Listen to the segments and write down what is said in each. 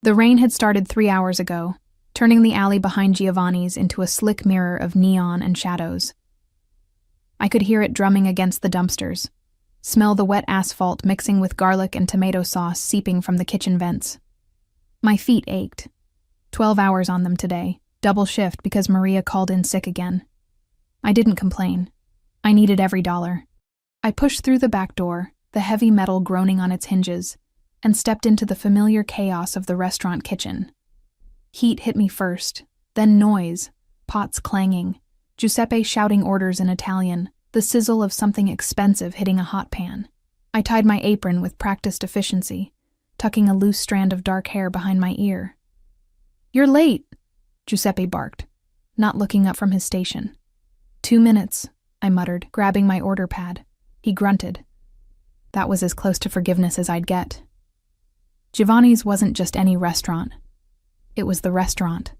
The rain had started 3 hours ago, turning the alley behind Giovanni's into a slick mirror of neon and shadows. I could hear it drumming against the dumpsters, smell the wet asphalt mixing with garlic and tomato sauce seeping from the kitchen vents. My feet ached. 12 hours on them today, double shift because Maria called in sick again. I didn't complain. I needed every dollar. I pushed through the back door, the heavy metal groaning on its hinges, and stepped into the familiar chaos of the restaurant kitchen. Heat hit me first, then noise, pots clanging, Giuseppe shouting orders in Italian, the sizzle of something expensive hitting a hot pan. I tied my apron with practiced efficiency, tucking a loose strand of dark hair behind my ear. "You're late," Giuseppe barked, not looking up from his station. 2 minutes, I muttered, grabbing my order pad. He grunted. That was as close to forgiveness as I'd get. Giovanni's wasn't just any restaurant. It was the restaurant.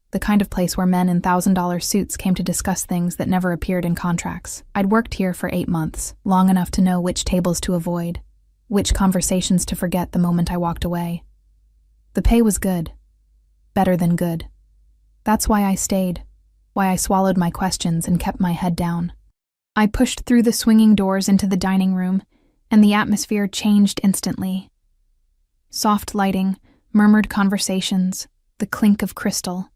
The kind of place where men in $1,000 suits came to discuss things that never appeared in contracts. I'd worked here for 8 months, long enough to know which tables to avoid, which conversations to forget the moment I walked away. The pay was good. Better than good. That's why I stayed, why I swallowed my questions and kept my head down. I pushed through the swinging doors into the dining room, and the atmosphere changed instantly. Soft lighting, murmured conversations, the clink of crystal.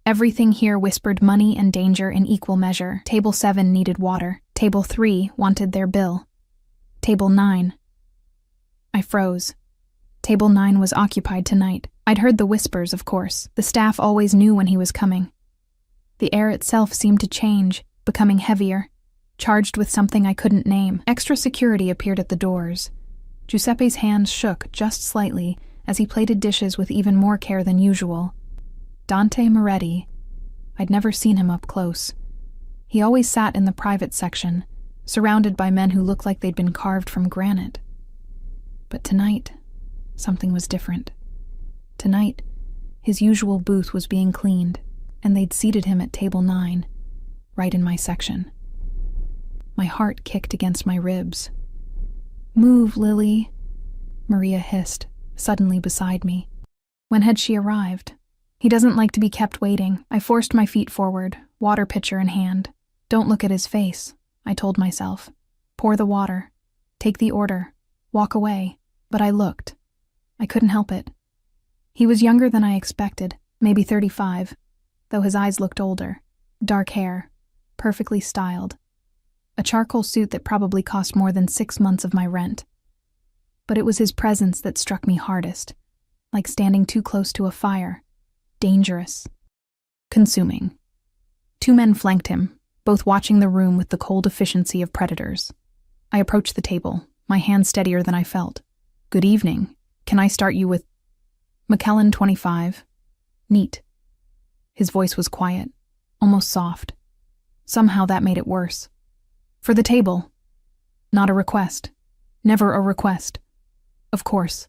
Everything here whispered money and danger in equal measure. Table 7 needed water. Table 3 wanted their bill. Table 9. I froze. Table 9 was occupied tonight. I'd heard the whispers, of course. The staff always knew when he was coming. The air itself seemed to change, becoming heavier, charged with something I couldn't name. Extra security appeared at the doors. Giuseppe's hands shook just slightly as he plated dishes with even more care than usual. Dante Moretti. I'd never seen him up close. He always sat in the private section, surrounded by men who looked like they'd been carved from granite. But tonight, something was different. Tonight, his usual booth was being cleaned, and they'd seated him at table 9, right in my section. My heart kicked against my ribs. "Move, Lily," Maria hissed, suddenly beside me. When had she arrived? He doesn't like to be kept waiting. I forced my feet forward, water pitcher in hand. Don't look at his face, I told myself. Pour the water. Take the order. Walk away. But I looked. I couldn't help it. He was younger than I expected, maybe 35, though his eyes looked older. Dark hair, perfectly styled. A charcoal suit that probably cost more than 6 months of my rent. But it was his presence that struck me hardest, like standing too close to a fire. Dangerous. Consuming. 2 men flanked him, both watching the room with the cold efficiency of predators. I approached the table, my hand steadier than I felt. "Good evening. Can I start you with McKellen 25? Neat." His voice was quiet, almost soft. Somehow that made it worse. "For the table." Not a request. Never a request. Of course.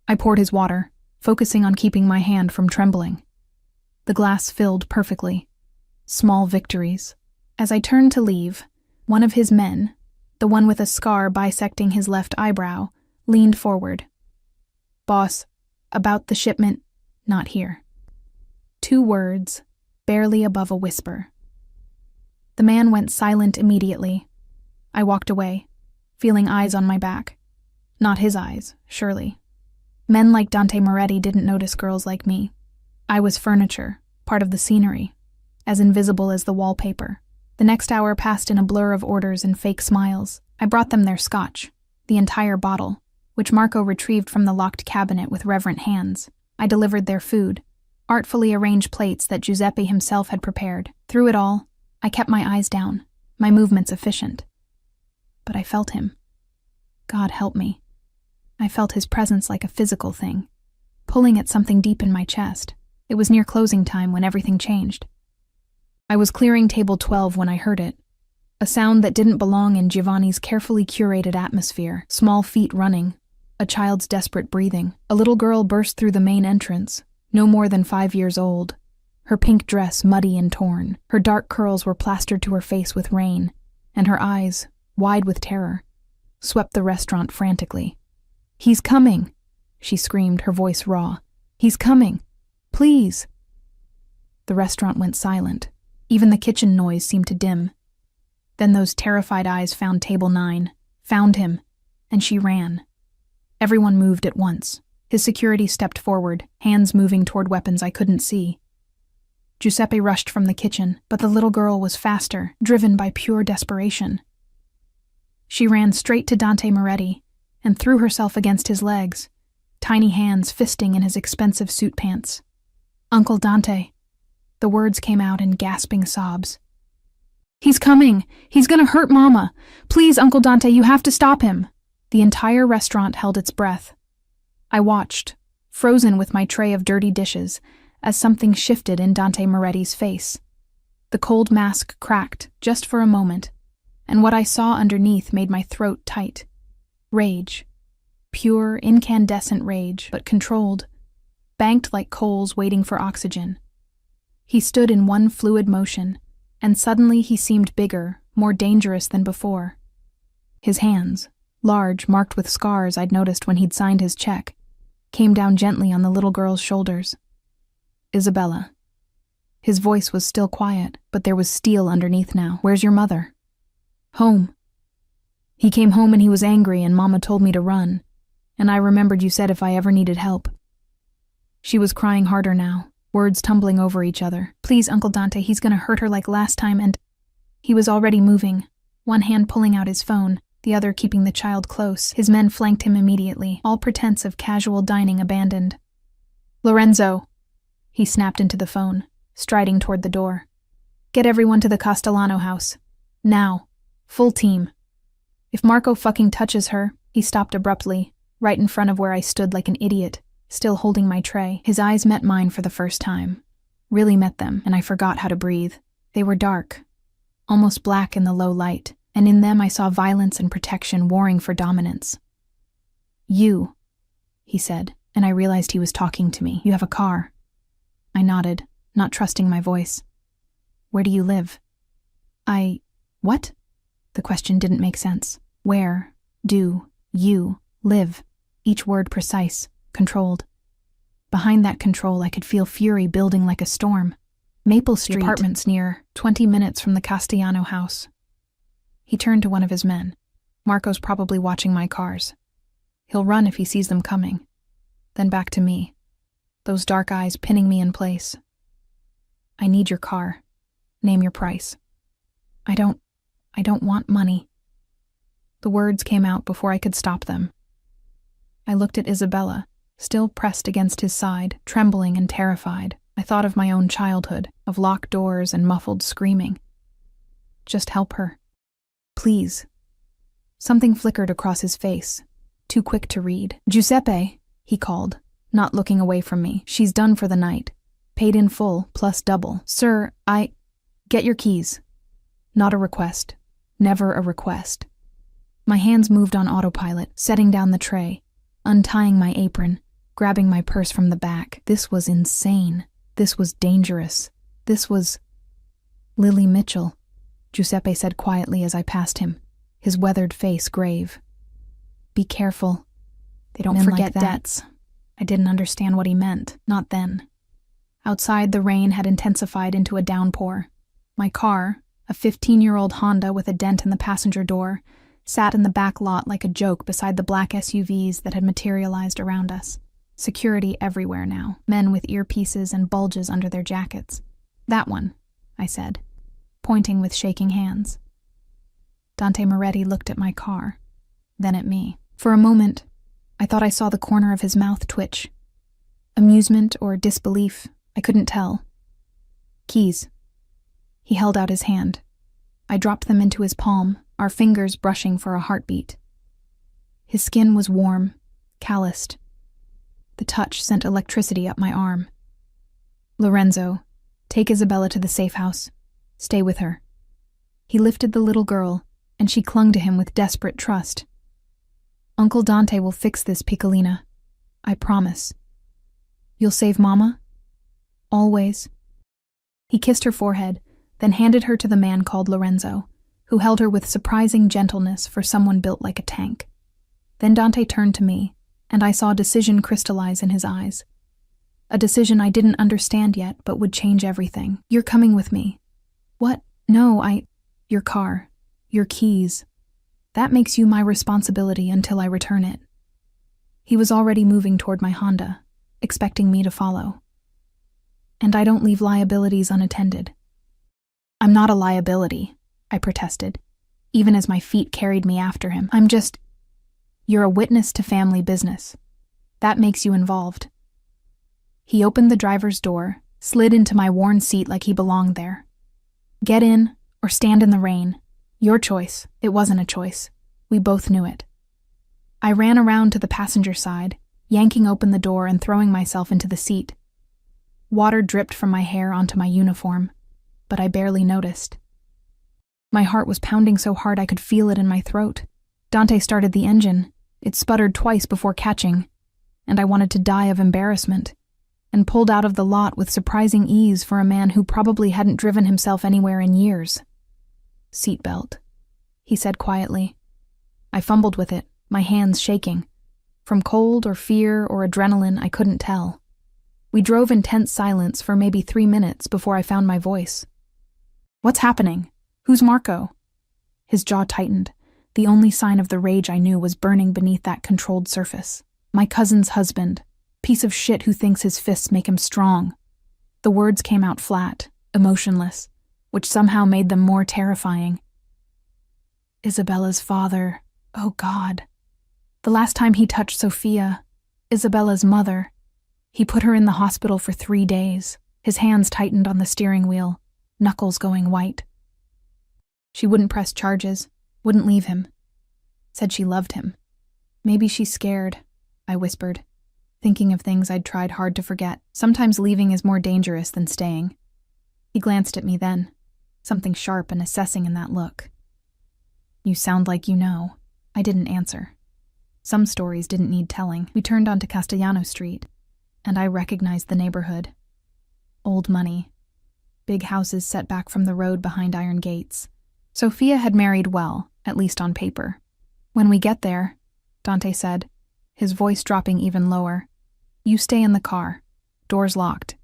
I poured his water, focusing on keeping my hand from trembling. The glass filled perfectly. Small victories. As I turned to leave, one of his men, the one with a scar bisecting his left eyebrow, leaned forward. "Boss, about the shipment, not here." 2 words, barely above a whisper. The man went silent immediately. I walked away, feeling eyes on my back. Not his eyes, surely. Men like Dante Moretti didn't notice girls like me. I was furniture, part of the scenery, as invisible as the wallpaper. The next hour passed in a blur of orders and fake smiles. I brought them their scotch, the entire bottle, which Marco retrieved from the locked cabinet with reverent hands. I delivered their food, artfully arranged plates that Giuseppe himself had prepared. Through it all, I kept my eyes down, my movements efficient. But I felt him. God help me. I felt his presence like a physical thing, pulling at something deep in my chest. It was near closing time when everything changed. I was clearing table 12 when I heard it. A sound that didn't belong in Giovanni's carefully curated atmosphere. Small feet running, a child's desperate breathing. A little girl burst through the main entrance, no more than 5 years old. Her pink dress muddy and torn. Her dark curls were plastered to her face with rain, and her eyes, wide with terror, swept the restaurant frantically. "He's coming!" she screamed, her voice raw. He's coming. Please. The restaurant went silent. Even the kitchen noise seemed to dim. Then those terrified eyes found Table 9, found him, and she ran. Everyone moved at once. His security stepped forward, hands moving toward weapons I couldn't see. Giuseppe rushed from the kitchen, but the little girl was faster, driven by pure desperation. She ran straight to Dante Moretti and threw herself against his legs, tiny hands fisting in his expensive suit pants. "Uncle Dante." The words came out in gasping sobs. "He's coming! He's gonna hurt Mama! Please, Uncle Dante, you have to stop him!" The entire restaurant held its breath. I watched, frozen with my tray of dirty dishes, as something shifted in Dante Moretti's face. The cold mask cracked, just for a moment, and what I saw underneath made my throat tight. Rage. Pure, incandescent rage, but controlled, banked like coals waiting for oxygen. He stood in one fluid motion, and suddenly he seemed bigger, more dangerous than before. His hands, large, marked with scars I'd noticed when he'd signed his check, came down gently on the little girl's shoulders. "Isabella." His voice was still quiet, but there was steel underneath now. "Where's your mother?" "Home. He came home and he was angry and Mama told me to run, and I remembered you said if I ever needed help." She was crying harder now, words tumbling over each other. "Please, Uncle Dante, he's gonna hurt her like last time," and he was already moving, one hand pulling out his phone, the other keeping the child close. His men flanked him immediately, all pretense of casual dining abandoned. "Lorenzo," he snapped into the phone, striding toward the door. "Get everyone to the Castellano house. Now. Full team. If Marco fucking touches her," he stopped abruptly, right in front of where I stood like an idiot, still holding my tray. His eyes met mine for the first time. Really met them, and I forgot how to breathe. They were dark, almost black in the low light, and in them I saw violence and protection warring for dominance. "You," he said, and I realized he was talking to me. "You have a car." I nodded, not trusting my voice. "Where do you live?" What? The question didn't make sense. Where do you live? Each word precise, controlled. Behind that control, I could feel fury building like a storm. "Maple Street." "The apartment's near, 20 minutes from the Castellano house." He turned to one of his men. "Marco's probably watching my cars. He'll run if he sees them coming." Then back to me, those dark eyes pinning me in place. "I need your car. Name your price." I don't want money." The words came out before I could stop them. I looked at Isabella, still pressed against his side, trembling and terrified. I thought of my own childhood, of locked doors and muffled screaming. "Just help her. Please." Something flickered across his face, too quick to read. "Giuseppe," he called, not looking away from me. "She's done for the night. Paid in full, plus double." "Sir, Get your keys." Not a request. Never a request. My hands moved on autopilot, setting down the tray, untying my apron, grabbing my purse from the back. This was insane. This was dangerous. This was... "Lily Mitchell," Giuseppe said quietly as I passed him, his weathered face grave. "Be careful. They don't forget debts." I didn't understand what he meant, not then. Outside, the rain had intensified into a downpour. My car, a 15-year-old Honda with a dent in the passenger door, sat in the back lot like a joke beside the black SUVs that had materialized around us. Security everywhere now, men with earpieces and bulges under their jackets. "That one," I said, pointing with shaking hands. Dante Moretti looked at my car, then at me. For a moment, I thought I saw the corner of his mouth twitch. Amusement or disbelief, I couldn't tell. "Keys." He held out his hand. I dropped them into his palm, our fingers brushing for a heartbeat. His skin was warm, calloused. The touch sent electricity up my arm. "Lorenzo, take Isabella to the safe house. Stay with her." He lifted the little girl, and she clung to him with desperate trust. "Uncle Dante will fix this, Piccolina. I promise. You'll save Mama? Always." He kissed her forehead, then handed her to the man called Lorenzo, who held her with surprising gentleness for someone built like a tank. Then Dante turned to me, and I saw decision crystallize in his eyes. A decision I didn't understand yet, but would change everything. You're coming with me. What? No, Your car. Your keys. That makes you my responsibility until I return it. He was already moving toward my Honda, expecting me to follow. And I don't leave liabilities unattended. I'm not a liability, I protested, even as my feet carried me after him. You're a witness to family business. That makes you involved. He opened the driver's door, slid into my worn seat like he belonged there. Get in, or stand in the rain. Your choice. It wasn't a choice. We both knew it. I ran around to the passenger side, yanking open the door and throwing myself into the seat. Water dripped from my hair onto my uniform, but I barely noticed. My heart was pounding so hard I could feel it in my throat. Dante started the engine. It sputtered twice before catching, and I wanted to die of embarrassment, and pulled out of the lot with surprising ease for a man who probably hadn't driven himself anywhere in years. Seatbelt, he said quietly. I fumbled with it, my hands shaking. From cold or fear or adrenaline, I couldn't tell. We drove in tense silence for maybe 3 minutes before I found my voice. What's happening? Who's Marco? His jaw tightened. The only sign of the rage I knew was burning beneath that controlled surface. My cousin's husband. Piece of shit who thinks his fists make him strong. The words came out flat, emotionless, which somehow made them more terrifying. Isabella's father. Oh God. The last time he touched Sophia, Isabella's mother, he put her in the hospital for 3 days. His hands tightened on the steering wheel, knuckles going white. She wouldn't press charges, wouldn't leave him. Said she loved him. Maybe she's scared, I whispered, thinking of things I'd tried hard to forget. Sometimes leaving is more dangerous than staying. He glanced at me then, something sharp and assessing in that look. You sound like you know. I didn't answer. Some stories didn't need telling. We turned onto Castellano Street, and I recognized the neighborhood. Old money. Big houses set back from the road behind iron gates. Sophia had married well, at least on paper. When we get there, Dante said, his voice dropping even lower, you stay in the car. Doors locked.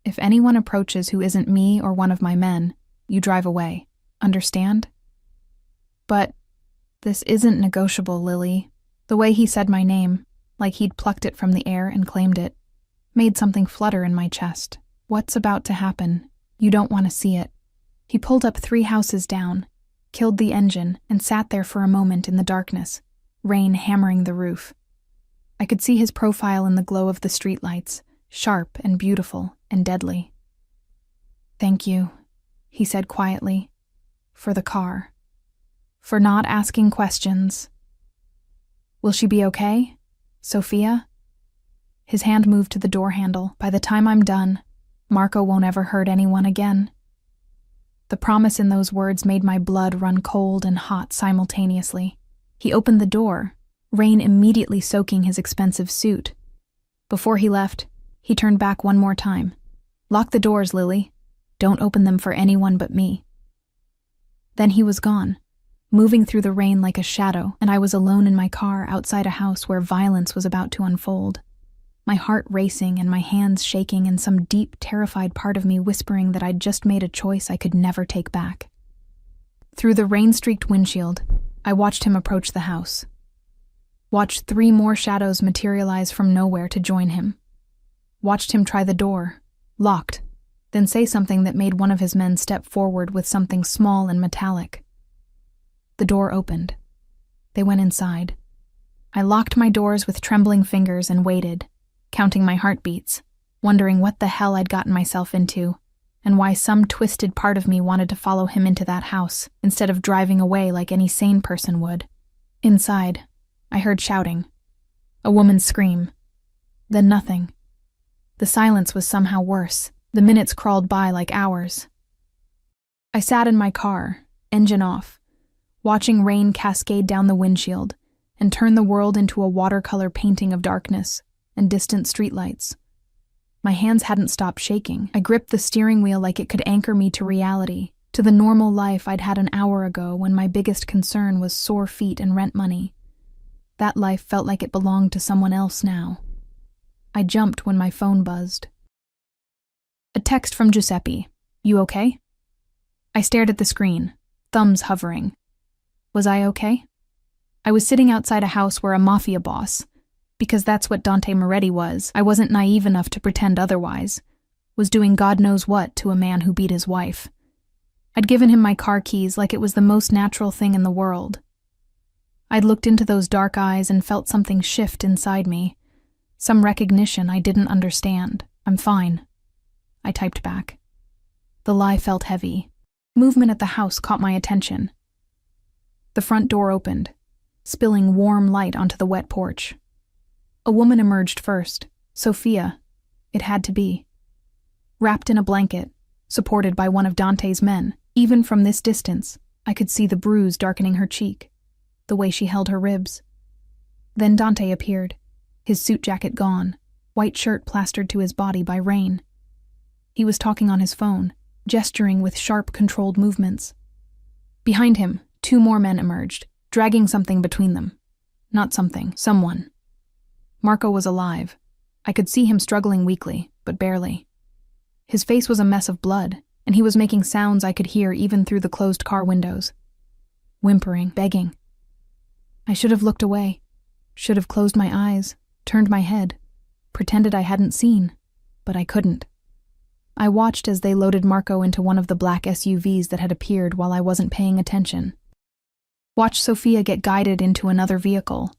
If anyone approaches who isn't me or one of my men, you drive away. Understand? But this isn't negotiable, Lily. The way he said my name, like he'd plucked it from the air and claimed it, made something flutter in my chest. What's about to happen? You don't want to see it. He pulled up 3 houses down, killed the engine, and sat there for a moment in the darkness, rain hammering the roof. I could see his profile in the glow of the streetlights, sharp and beautiful and deadly. Thank you, he said quietly, for the car. For not asking questions. Will she be okay? Sophia? His hand moved to the door handle. By the time I'm done, Marco won't ever hurt anyone again. The promise in those words made my blood run cold and hot simultaneously. He opened the door, rain immediately soaking his expensive suit. Before he left, he turned back one more time. Lock the doors, Lily. Don't open them for anyone but me. Then he was gone, moving through the rain like a shadow, and I was alone in my car outside a house where violence was about to unfold. My heart racing and my hands shaking and some deep, terrified part of me whispering that I'd just made a choice I could never take back. Through the rain-streaked windshield, I watched him approach the house. Watched 3 more shadows materialize from nowhere to join him. Watched him try the door, locked, then say something that made one of his men step forward with something small and metallic. The door opened. They went inside. I locked my doors with trembling fingers and waited, counting my heartbeats, wondering what the hell I'd gotten myself into, and why some twisted part of me wanted to follow him into that house instead of driving away like any sane person would. Inside, I heard shouting. A woman's scream. Then nothing. The silence was somehow worse. The minutes crawled by like hours. I sat in my car, engine off, watching rain cascade down the windshield and turn the world into a watercolor painting of darkness and distant streetlights. My hands hadn't stopped shaking. I gripped the steering wheel like it could anchor me to reality, to the normal life I'd had an hour ago when my biggest concern was sore feet and rent money. That life felt like it belonged to someone else now. I jumped when my phone buzzed. A text from Giuseppe. You okay? I stared at the screen, thumbs hovering. Was I okay? I was sitting outside a house where a mafia boss, because that's what Dante Moretti was, I wasn't naive enough to pretend otherwise, was doing God knows what to a man who beat his wife. I'd given him my car keys like it was the most natural thing in the world. I'd looked into those dark eyes and felt something shift inside me, some recognition I didn't understand. I'm fine. I typed back. The lie felt heavy. Movement at the house caught my attention. The front door opened, spilling warm light onto the wet porch. A woman emerged first, Sophia. It had to be. Wrapped in a blanket, supported by one of Dante's men. Even from this distance, I could see the bruise darkening her cheek, the way she held her ribs. Then Dante appeared, his suit jacket gone, white shirt plastered to his body by rain. He was talking on his phone, gesturing with sharp, controlled movements. Behind him, 2 more men emerged, dragging something between them. Not something, someone. Marco was alive. I could see him struggling weakly, but barely. His face was a mess of blood, and he was making sounds I could hear even through the closed car windows. Whimpering, begging. I should have looked away, should have closed my eyes, turned my head, pretended I hadn't seen, but I couldn't. I watched as they loaded Marco into one of the black SUVs that had appeared while I wasn't paying attention. Watched Sophia get guided into another vehicle,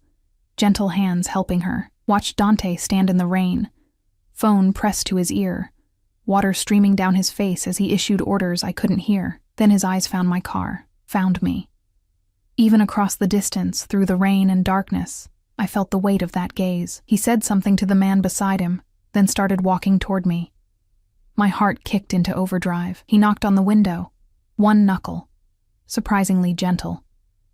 gentle hands helping her. Watched Dante stand in the rain, phone pressed to his ear, water streaming down his face as he issued orders I couldn't hear. Then his eyes found my car, found me. Even across the distance, through the rain and darkness, I felt the weight of that gaze. He said something to the man beside him, then started walking toward me. My heart kicked into overdrive. He knocked on the window, 1 knuckle, surprisingly gentle.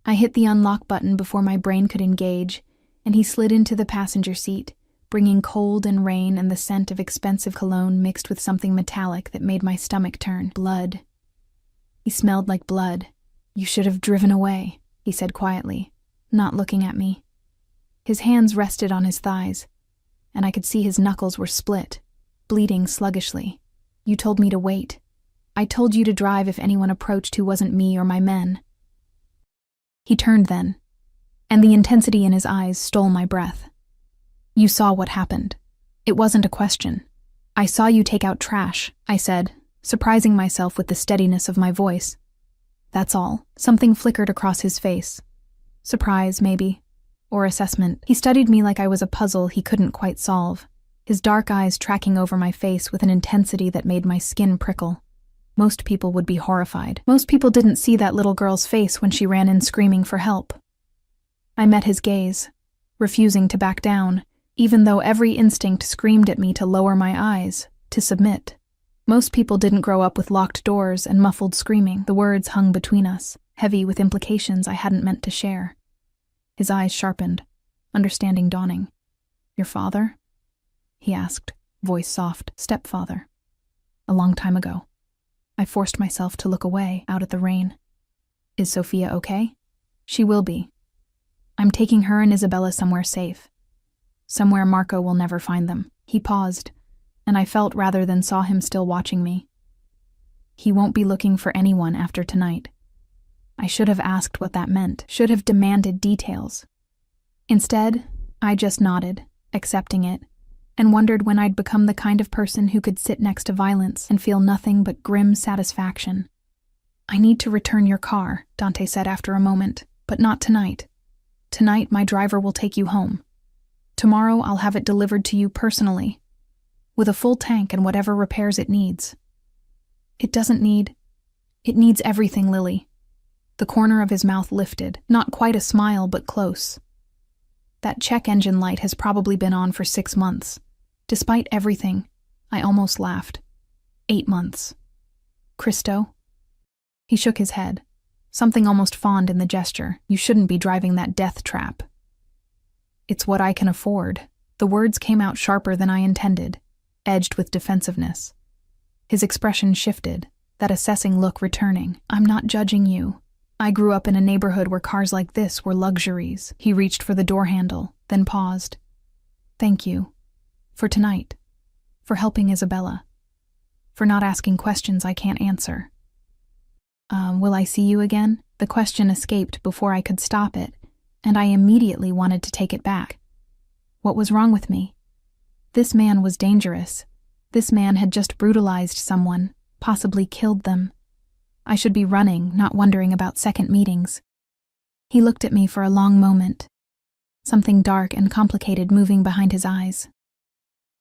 I hit the unlock button before my brain could engage, and he slid into the passenger seat, bringing cold and rain and the scent of expensive cologne mixed with something metallic that made my stomach turn. Blood. He smelled like blood. You should have driven away, he said quietly, not looking at me. His hands rested on his thighs, and I could see his knuckles were split, bleeding sluggishly. You told me to wait. I told you to drive if anyone approached who wasn't me or my men. He turned then, and the intensity in his eyes stole my breath. You saw what happened. It wasn't a question. I saw you take out trash, I said, surprising myself with the steadiness of my voice. That's all. Something flickered across his face. Surprise, maybe. Or assessment. He studied me like I was a puzzle he couldn't quite solve, his dark eyes tracking over my face with an intensity that made my skin prickle. Most people would be horrified. Most people didn't see that little girl's face when she ran in screaming for help. I met his gaze, refusing to back down, even though every instinct screamed at me to lower my eyes, to submit. Most people didn't grow up with locked doors and muffled screaming. The words hung between us, heavy with implications I hadn't meant to share. His eyes sharpened, understanding dawning. Your father? He asked, voice soft. Stepfather. A long time ago. I forced myself to look away, out at the rain. Is Sophia okay? She will be. I'm taking her and Isabella somewhere safe. Somewhere Marco will never find them. He paused, and I felt rather than saw him still watching me. He won't be looking for anyone after tonight. I should have asked what that meant, should have demanded details. Instead, I just nodded, accepting it, and wondered when I'd become the kind of person who could sit next to violence and feel nothing but grim satisfaction. I need to return your car, Dante said after a moment, but not tonight. Tonight, my driver will take you home. Tomorrow, I'll have it delivered to you personally, with a full tank and whatever repairs it needs. It needs everything, Lily. The corner of his mouth lifted, not quite a smile, but close. That check engine light has probably been on for 6 months. Despite everything, I almost laughed. 8 months. Christo? He shook his head, something almost fond in the gesture. You shouldn't be driving that death trap. It's what I can afford. The words came out sharper than I intended, edged with defensiveness. His expression shifted, that assessing look returning. I'm not judging you. I grew up in a neighborhood where cars like this were luxuries. He reached for the door handle, then paused. Thank you. For tonight. For helping Isabella. For not asking questions I can't answer. Will I see you again? The question escaped before I could stop it, and I immediately wanted to take it back. What was wrong with me? This man was dangerous. This man had just brutalized someone, possibly killed them. I should be running, not wondering about second meetings. He looked at me for a long moment, something dark and complicated moving behind his eyes.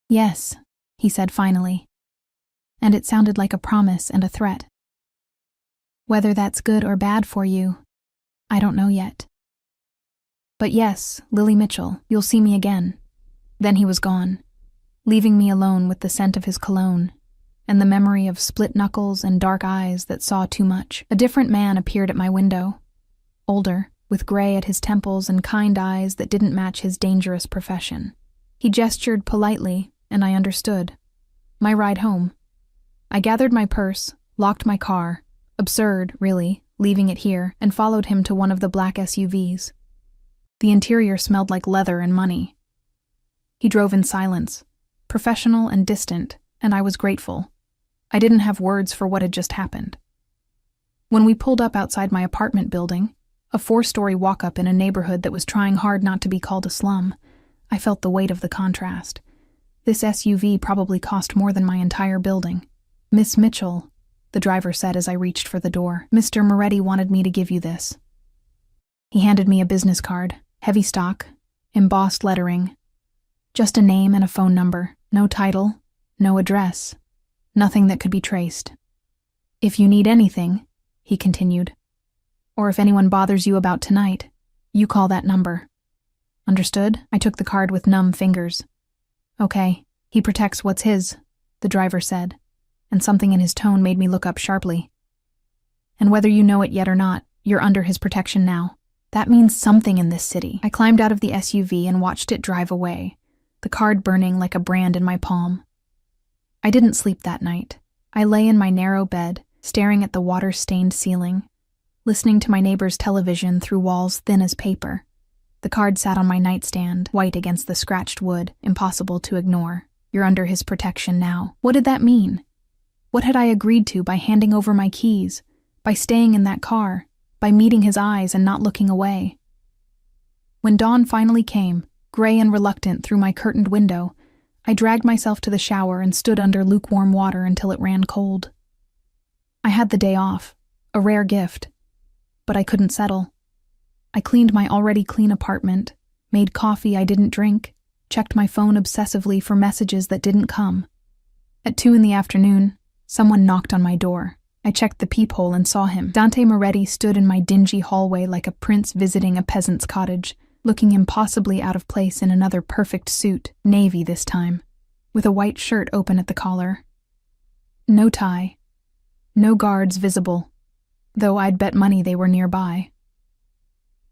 Yes, he said finally, and it sounded like a promise and a threat. Whether that's good or bad for you, I don't know yet. But yes, Lily Mitchell, you'll see me again. Then he was gone, leaving me alone with the scent of his cologne and the memory of split knuckles and dark eyes that saw too much. A different man appeared at my window, older, with gray at his temples and kind eyes that didn't match his dangerous profession. He gestured politely, and I understood. My ride home. I gathered my purse, locked my car, absurd, really, leaving it here, and followed him to one of the black SUVs. The interior smelled like leather and money. He drove in silence, professional and distant, and I was grateful. I didn't have words for what had just happened. When we pulled up outside my apartment building, a 4-story walk-up in a neighborhood that was trying hard not to be called a slum, I felt the weight of the contrast. This SUV probably cost more than my entire building. Miss Mitchell, the driver said as I reached for the door, Mr. Moretti wanted me to give you this. He handed me a business card, heavy stock, embossed lettering. Just a name and a phone number, no title, no address, nothing that could be traced. If you need anything, he continued, or if anyone bothers you about tonight, you call that number. Understood? I took the card with numb fingers. Okay, he protects what's his, the driver said, and something in his tone made me look up sharply. And whether you know it yet or not, you're under his protection now. That means something in this city. I climbed out of the SUV and watched it drive away, the card burning like a brand in my palm. I didn't sleep that night. I lay in my narrow bed, staring at the water-stained ceiling, listening to my neighbor's television through walls thin as paper. The card sat on my nightstand, white against the scratched wood, impossible to ignore. You're under his protection now. What did that mean? What had I agreed to by handing over my keys, by staying in that car, by meeting his eyes and not looking away? When dawn finally came, gray and reluctant through my curtained window, I dragged myself to the shower and stood under lukewarm water until it ran cold. I had the day off, a rare gift, but I couldn't settle. I cleaned my already clean apartment, made coffee I didn't drink, checked my phone obsessively for messages that didn't come. At 2 p.m, someone knocked on my door. I checked the peephole and saw him. Dante Moretti stood in my dingy hallway like a prince visiting a peasant's cottage, looking impossibly out of place in another perfect suit, navy this time, with a white shirt open at the collar. No tie. No guards visible, though I'd bet money they were nearby.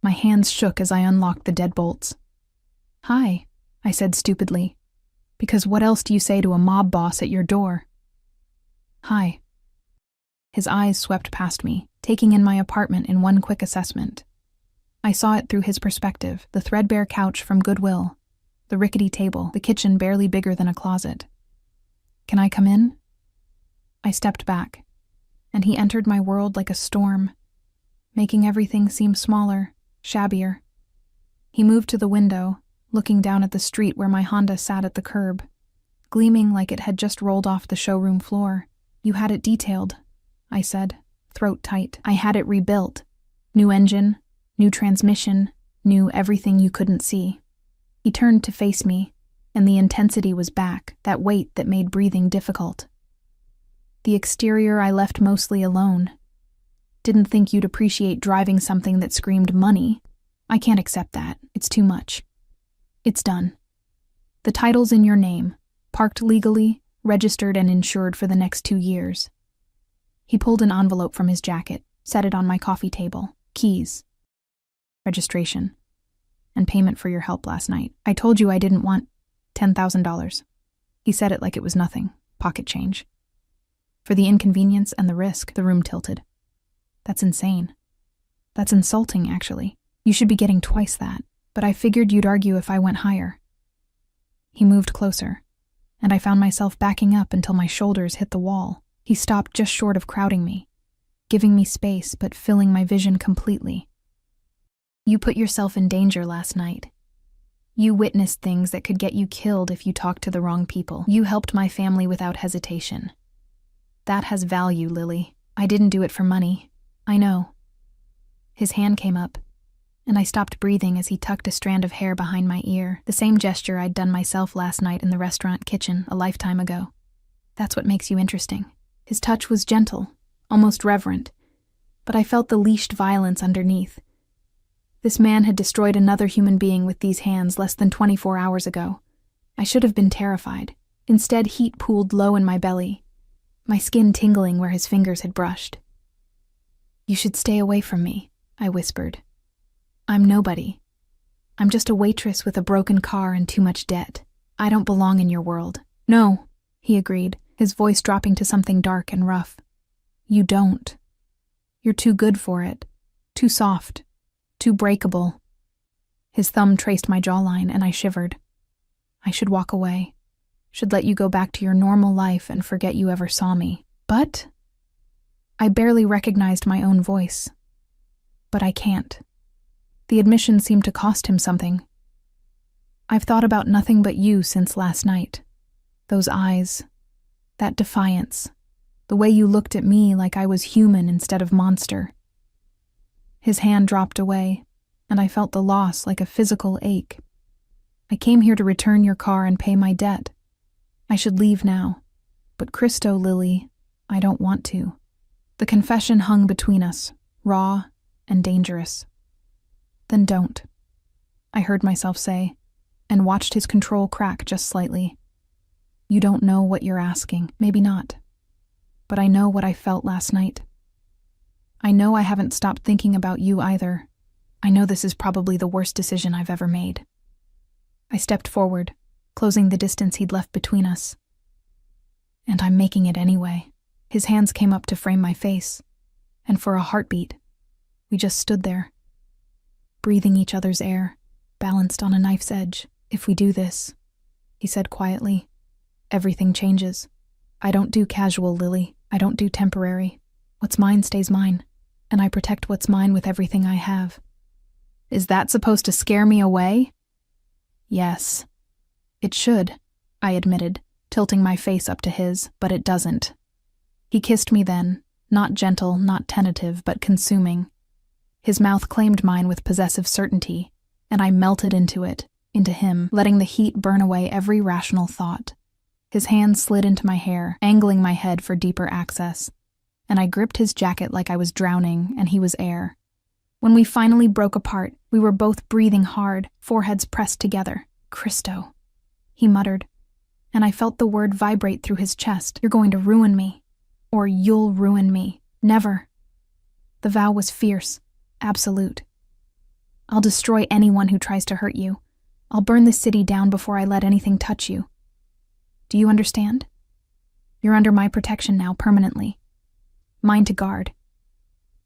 My hands shook as I unlocked the deadbolts. Hi, I said stupidly, because what else do you say to a mob boss at your door? Hi. His eyes swept past me, taking in my apartment in one quick assessment. I saw it through his perspective, the threadbare couch from Goodwill, the rickety table, the kitchen barely bigger than a closet. Can I come in? I stepped back, and he entered my world like a storm, making everything seem smaller, shabbier. He moved to the window, looking down at the street where my Honda sat at the curb, gleaming like it had just rolled off the showroom floor. You had it detailed, I said, throat tight. I had it rebuilt. New engine, new transmission, new everything you couldn't see. He turned to face me, and the intensity was back, that weight that made breathing difficult. The exterior I left mostly alone. Didn't think you'd appreciate driving something that screamed money. I can't accept that. It's too much. It's done. The title's in your name, parked legally, registered and insured for the next 2 years. He pulled an envelope from his jacket, set it on my coffee table. Keys. Registration. And payment for your help last night. I told you I didn't want $10,000. He said it like it was nothing. Pocket change. For the inconvenience and the risk, the room tilted. That's insane. That's insulting, actually. You should be getting twice that, but I figured you'd argue if I went higher. He moved closer, and I found myself backing up until my shoulders hit the wall. He stopped just short of crowding me, giving me space but filling my vision completely. You put yourself in danger last night. You witnessed things that could get you killed if you talked to the wrong people. You helped my family without hesitation. That has value, Lily. I didn't do it for money. I know. His hand came up, and I stopped breathing as he tucked a strand of hair behind my ear, the same gesture I'd done myself last night in the restaurant kitchen a lifetime ago. That's what makes you interesting. His touch was gentle, almost reverent, but I felt the leashed violence underneath. This man had destroyed another human being with these hands less than 24 hours ago. I should have been terrified. Instead, heat pooled low in my belly, my skin tingling where his fingers had brushed. You should stay away from me, I whispered. I'm nobody. I'm just a waitress with a broken car and too much debt. I don't belong in your world. No, he agreed, his voice dropping to something dark and rough. You don't. You're too good for it. Too soft. Too breakable. His thumb traced my jawline and I shivered. I should walk away. Should let you go back to your normal life and forget you ever saw me. But I barely recognized my own voice. But I can't. The admission seemed to cost him something. I've thought about nothing but you since last night. Those eyes, that defiance, the way you looked at me like I was human instead of monster. His hand dropped away, and I felt the loss like a physical ache. I came here to return your car and pay my debt. I should leave now. But Christo, Lily, I don't want to. The confession hung between us, raw and dangerous. Then don't, I heard myself say, and watched his control crack just slightly. You don't know what you're asking, maybe not. But I know what I felt last night. I know I haven't stopped thinking about you either. I know this is probably the worst decision I've ever made. I stepped forward, closing the distance he'd left between us. And I'm making it anyway. His hands came up to frame my face, and for a heartbeat, we just stood there, breathing each other's air, balanced on a knife's edge. If we do this, he said quietly, everything changes. I don't do casual, Lily. I don't do temporary. What's mine stays mine, and I protect what's mine with everything I have. Is that supposed to scare me away? Yes. It should, I admitted, tilting my face up to his, but it doesn't. He kissed me then, not gentle, not tentative, but consuming. His mouth claimed mine with possessive certainty, and I melted into it, into him, letting the heat burn away every rational thought. His hand slid into my hair, angling my head for deeper access, and I gripped his jacket like I was drowning and he was air. When we finally broke apart, we were both breathing hard, foreheads pressed together. Christo, he muttered, and I felt the word vibrate through his chest. You're going to ruin me, or you'll ruin me. Never. The vow was fierce, absolute. I'll destroy anyone who tries to hurt you. I'll burn the city down before I let anything touch you. Do you understand? You're under my protection now, permanently. Mine to guard.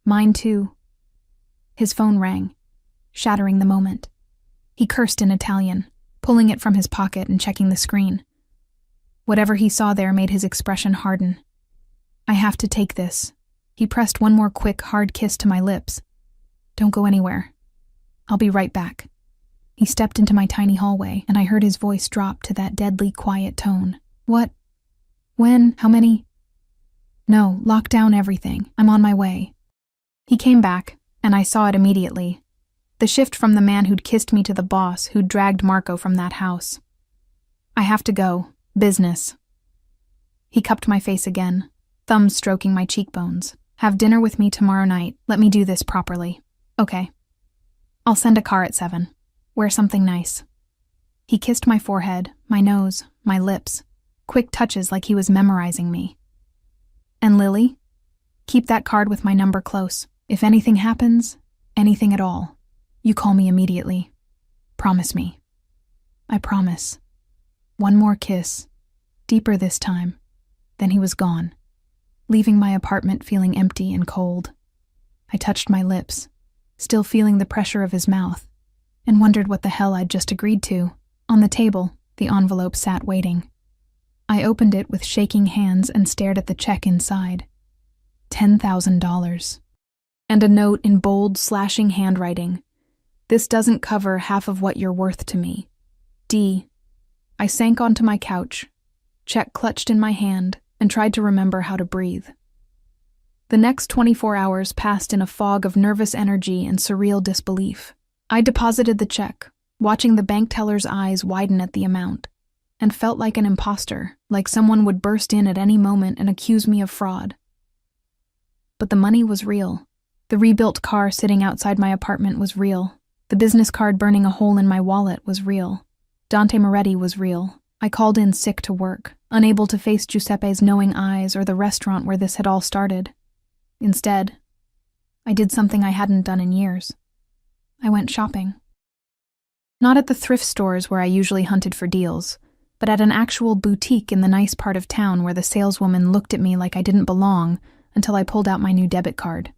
Mine too. His phone rang, shattering the moment. He cursed in Italian, pulling it from his pocket and checking the screen. Whatever he saw there made his expression harden. I have to take this. He pressed one more quick, hard kiss to my lips. Don't go anywhere. I'll be right back. He stepped into my tiny hallway, and I heard his voice drop to that deadly quiet tone. What? When? How many? No, lock down everything. I'm on my way. He came back, and I saw it immediately. The shift from the man who'd kissed me to the boss who'd dragged Marco from that house. I have to go. Business. He cupped my face again, thumbs stroking my cheekbones. Have dinner with me tomorrow night. Let me do this properly. Okay. I'll send a car at 7. Wear something nice. He kissed my forehead, my nose, my lips, quick touches like he was memorizing me. And Lily? Keep that card with my number close. If anything happens, anything at all, you call me immediately. Promise me. I promise. One more kiss, deeper this time. Then he was gone, leaving my apartment feeling empty and cold. I touched my lips, still feeling the pressure of his mouth, and wondered what the hell I'd just agreed to. On the table, the envelope sat waiting. I opened it with shaking hands and stared at the check inside. $10,000. And a note in bold, slashing handwriting. This doesn't cover half of what you're worth to me. D. I sank onto my couch, check clutched in my hand, and tried to remember how to breathe. The next 24 hours passed in a fog of nervous energy and surreal disbelief. I deposited the check, watching the bank teller's eyes widen at the amount, and felt like an imposter, like someone would burst in at any moment and accuse me of fraud. But the money was real. The rebuilt car sitting outside my apartment was real. The business card burning a hole in my wallet was real. Dante Moretti was real. I called in sick to work, unable to face Giuseppe's knowing eyes or the restaurant where this had all started. Instead, I did something I hadn't done in years. I went shopping. Not at the thrift stores where I usually hunted for deals, but at an actual boutique in the nice part of town where the saleswoman looked at me like I didn't belong until I pulled out my new debit card.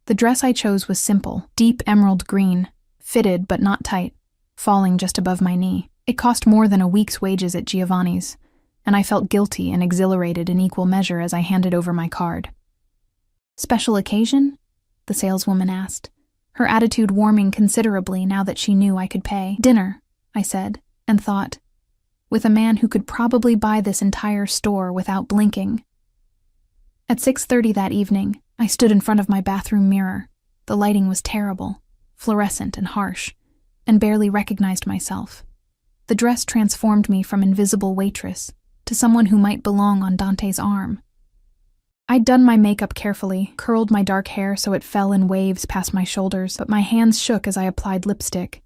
The dress I chose was simple, deep emerald green, fitted but not tight, falling just above my knee. It cost more than a week's wages at Giovanni's, and I felt guilty and exhilarated in equal measure as I handed over my card. "Special occasion?" the saleswoman asked, her attitude warming considerably now that she knew I could pay. "Dinner," I said, and thought, with a man who could probably buy this entire store without blinking. At 6:30 that evening, I stood in front of my bathroom mirror. The lighting was terrible, fluorescent and harsh, and barely recognized myself. The dress transformed me from invisible waitress to someone who might belong on Dante's arm. I'd done my makeup carefully, curled my dark hair so it fell in waves past my shoulders, but my hands shook as I applied lipstick,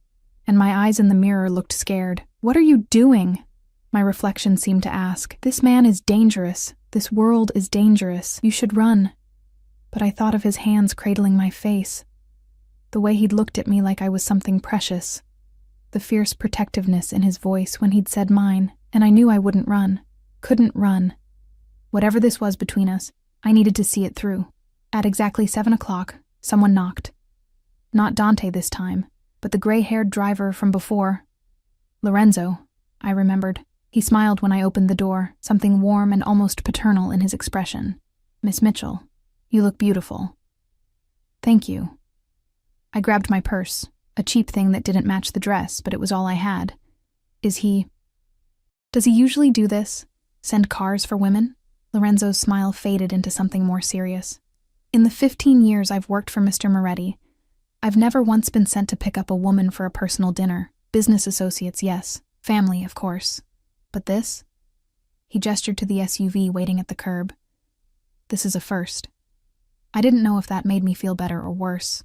and my eyes in the mirror looked scared. "What are you doing?" my reflection seemed to ask. "This man is dangerous. This world is dangerous. You should run." But I thought of his hands cradling my face, the way he'd looked at me like I was something precious, the fierce protectiveness in his voice when he'd said mine, and I knew I wouldn't run, couldn't run. Whatever this was between us, I needed to see it through. At exactly 7 o'clock, someone knocked. Not Dante this time, but the gray-haired driver from before. Lorenzo, I remembered. He smiled when I opened the door, something warm and almost paternal in his expression. "Miss Mitchell, you look beautiful." "Thank you." I grabbed my purse, a cheap thing that didn't match the dress, but it was all I had. Does he usually do this? Send cars for women? Lorenzo's smile faded into something more serious. "In the 15 years I've worked for Mr. Moretti, I've never once been sent to pick up a woman for a personal dinner. Business associates, yes. Family, of course. But this?" He gestured to the SUV waiting at the curb. "This is a first." I didn't know if that made me feel better or worse.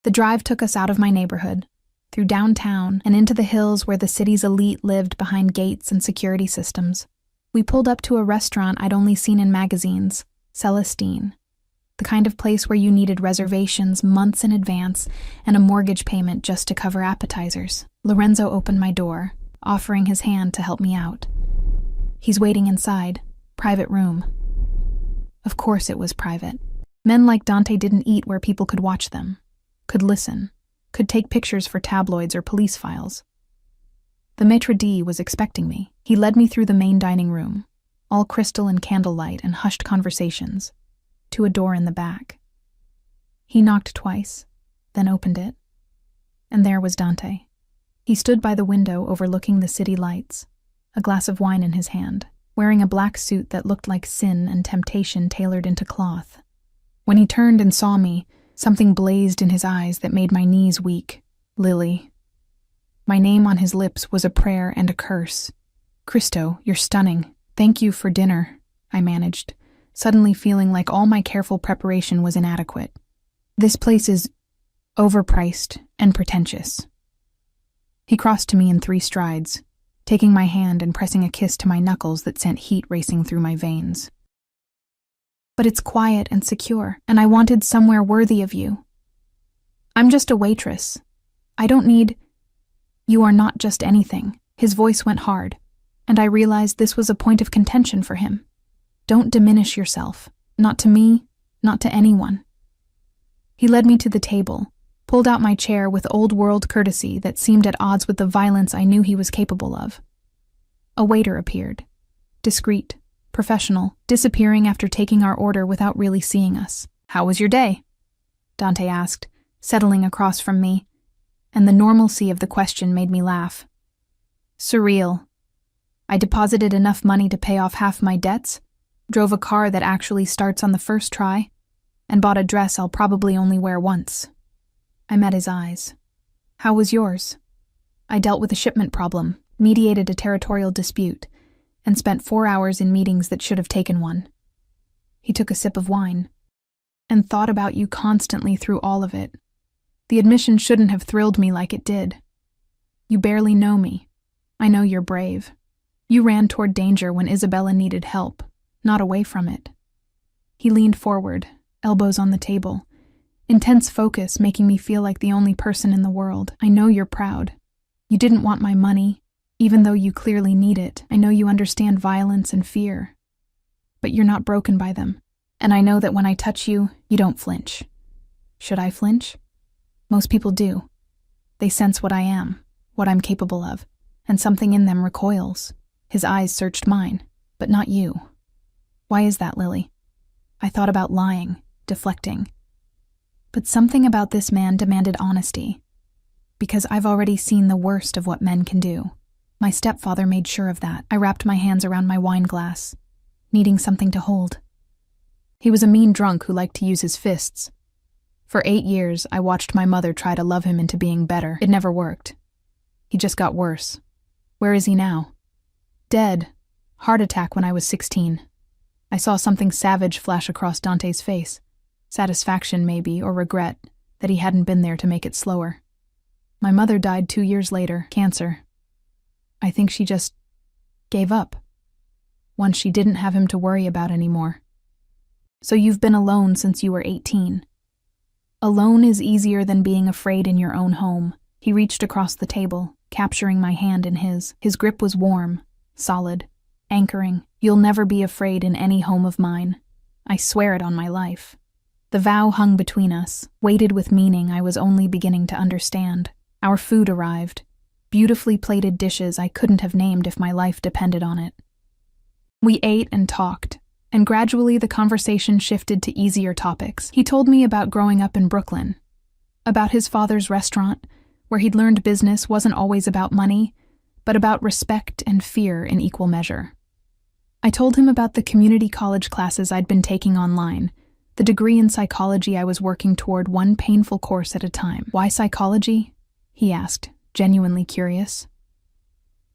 The drive took us out of my neighborhood, through downtown and into the hills where the city's elite lived behind gates and security systems. We pulled up to a restaurant I'd only seen in magazines, Celestine, the kind of place where you needed reservations months in advance and a mortgage payment just to cover appetizers. Lorenzo opened my door, offering his hand to help me out. "He's waiting inside. Private room." Of course it was private. Men like Dante didn't eat where people could watch them, could listen, could take pictures for tabloids or police files. The maitre d' was expecting me. He led me through the main dining room, all crystal and candlelight and hushed conversations, to a door in the back. He knocked twice, then opened it, and there was Dante. He stood by the window overlooking the city lights, a glass of wine in his hand, wearing a black suit that looked like sin and temptation tailored into cloth. When he turned and saw me, something blazed in his eyes that made my knees weak. "Lily." My name on his lips was a prayer and a curse. "Cristo, you're stunning. Thank you for dinner," I managed, suddenly feeling like all my careful preparation was inadequate. "This place is overpriced and pretentious." He crossed to me in 3 strides, taking my hand and pressing a kiss to my knuckles that sent heat racing through my veins. "But it's quiet and secure, and I wanted somewhere worthy of you. I'm just a waitress. I don't need—" "You are not just anything." His voice went hard, and I realized this was a point of contention for him. "Don't diminish yourself. Not to me, not to anyone." He led me to the table, pulled out my chair with old-world courtesy that seemed at odds with the violence I knew he was capable of. A waiter appeared. discreet, professional, disappearing after taking our order without really seeing us. "How was your day?" Dante asked, settling across from me, and the normalcy of the question made me laugh. "Surreal. I deposited enough money to pay off half my debts, drove a car that actually starts on the first try, and bought a dress I'll probably only wear once." I met his eyes. "How was yours?" "I dealt with a shipment problem, mediated a territorial dispute, and spent 4 hours in meetings that should have taken one." He took a sip of wine. "And thought about you constantly through all of it. The admission shouldn't have thrilled me like it did. You barely know me. I know you're brave. You ran toward danger when Isabella needed help, not away from it." He leaned forward, elbows on the table, intense focus making me feel like the only person in the world. "I know you're proud. You didn't want my money, even though you clearly need it. I know you understand violence and fear. But you're not broken by them. And I know that when I touch you, you don't flinch." Should I flinch? Most people do. They sense what I am, what I'm capable of, and something in them recoils. His eyes searched mine, but not you. "Why is that, Lily?" I thought about lying, deflecting. But something about this man demanded honesty. Because I've already seen the worst of what men can do. My stepfather made sure of that. I wrapped my hands around my wine glass, needing something to hold. He was a mean drunk who liked to use his fists. For 8 years, I watched my mother try to love him into being better. It never worked. He just got worse. Where is he now? Dead. Heart attack when I was 16. I saw something savage flash across Dante's face. Satisfaction, maybe, or regret, that he hadn't been there to make it slower. My mother died 2 years later, cancer. I think she just gave up. Once she didn't have him to worry about anymore. So you've been alone since you were 18. Alone is easier than being afraid in your own home. He reached across the table, capturing my hand in his. His grip was warm, solid, anchoring. "You'll never be afraid in any home of mine. I swear it on my life." The vow hung between us, weighted with meaning I was only beginning to understand. Our food arrived. Beautifully plated dishes I couldn't have named if my life depended on it. We ate and talked, and gradually the conversation shifted to easier topics. He told me about growing up in Brooklyn, about his father's restaurant, where he'd learned business wasn't always about money, but about respect and fear in equal measure. I told him about the community college classes I'd been taking online, the degree in psychology I was working toward one painful course at a time. "Why psychology?" he asked, genuinely curious.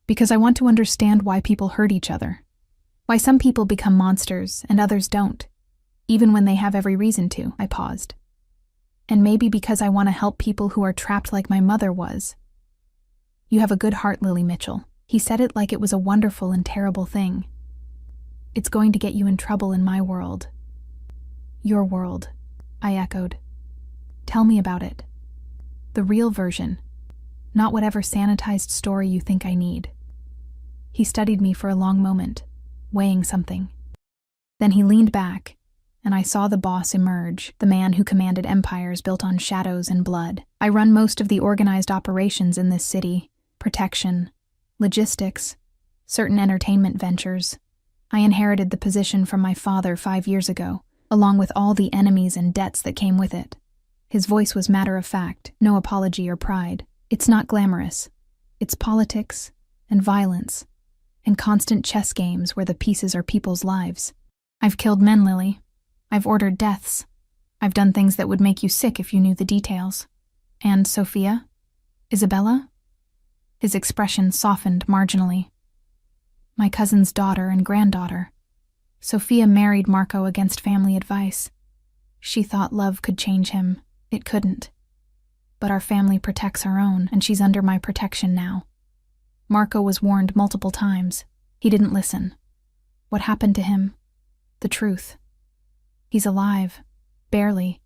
"Because I want to understand why people hurt each other. Why some people become monsters and others don't, even when they have every reason to." I paused. "And maybe because I want to help people who are trapped like my mother was." "You have a good heart, Lily Mitchell." He said it like it was a wonderful and terrible thing. "It's going to get you in trouble in my world." "Your world," I echoed. "Tell me about it. The real version, not whatever sanitized story you think I need." He studied me for a long moment, weighing something. Then he leaned back, and I saw the boss emerge, the man who commanded empires built on shadows and blood. "I run most of the organized operations in this city, protection, logistics, certain entertainment ventures. I inherited the position from my father 5 years ago, along with all the enemies and debts that came with it." His voice was matter-of-fact, no apology or pride. "It's not glamorous. It's politics and violence and constant chess games where the pieces are people's lives. I've killed men, Lily. I've ordered deaths. I've done things that would make you sick if you knew the details. And Sophia? Isabella?" His expression softened marginally. "My cousin's daughter and granddaughter. Sophia married Marco against family advice. She thought love could change him. It couldn't. But our family protects our own, and she's under my protection now. Marco was warned multiple times. He didn't listen. What happened to him? The truth. He's alive. Barely.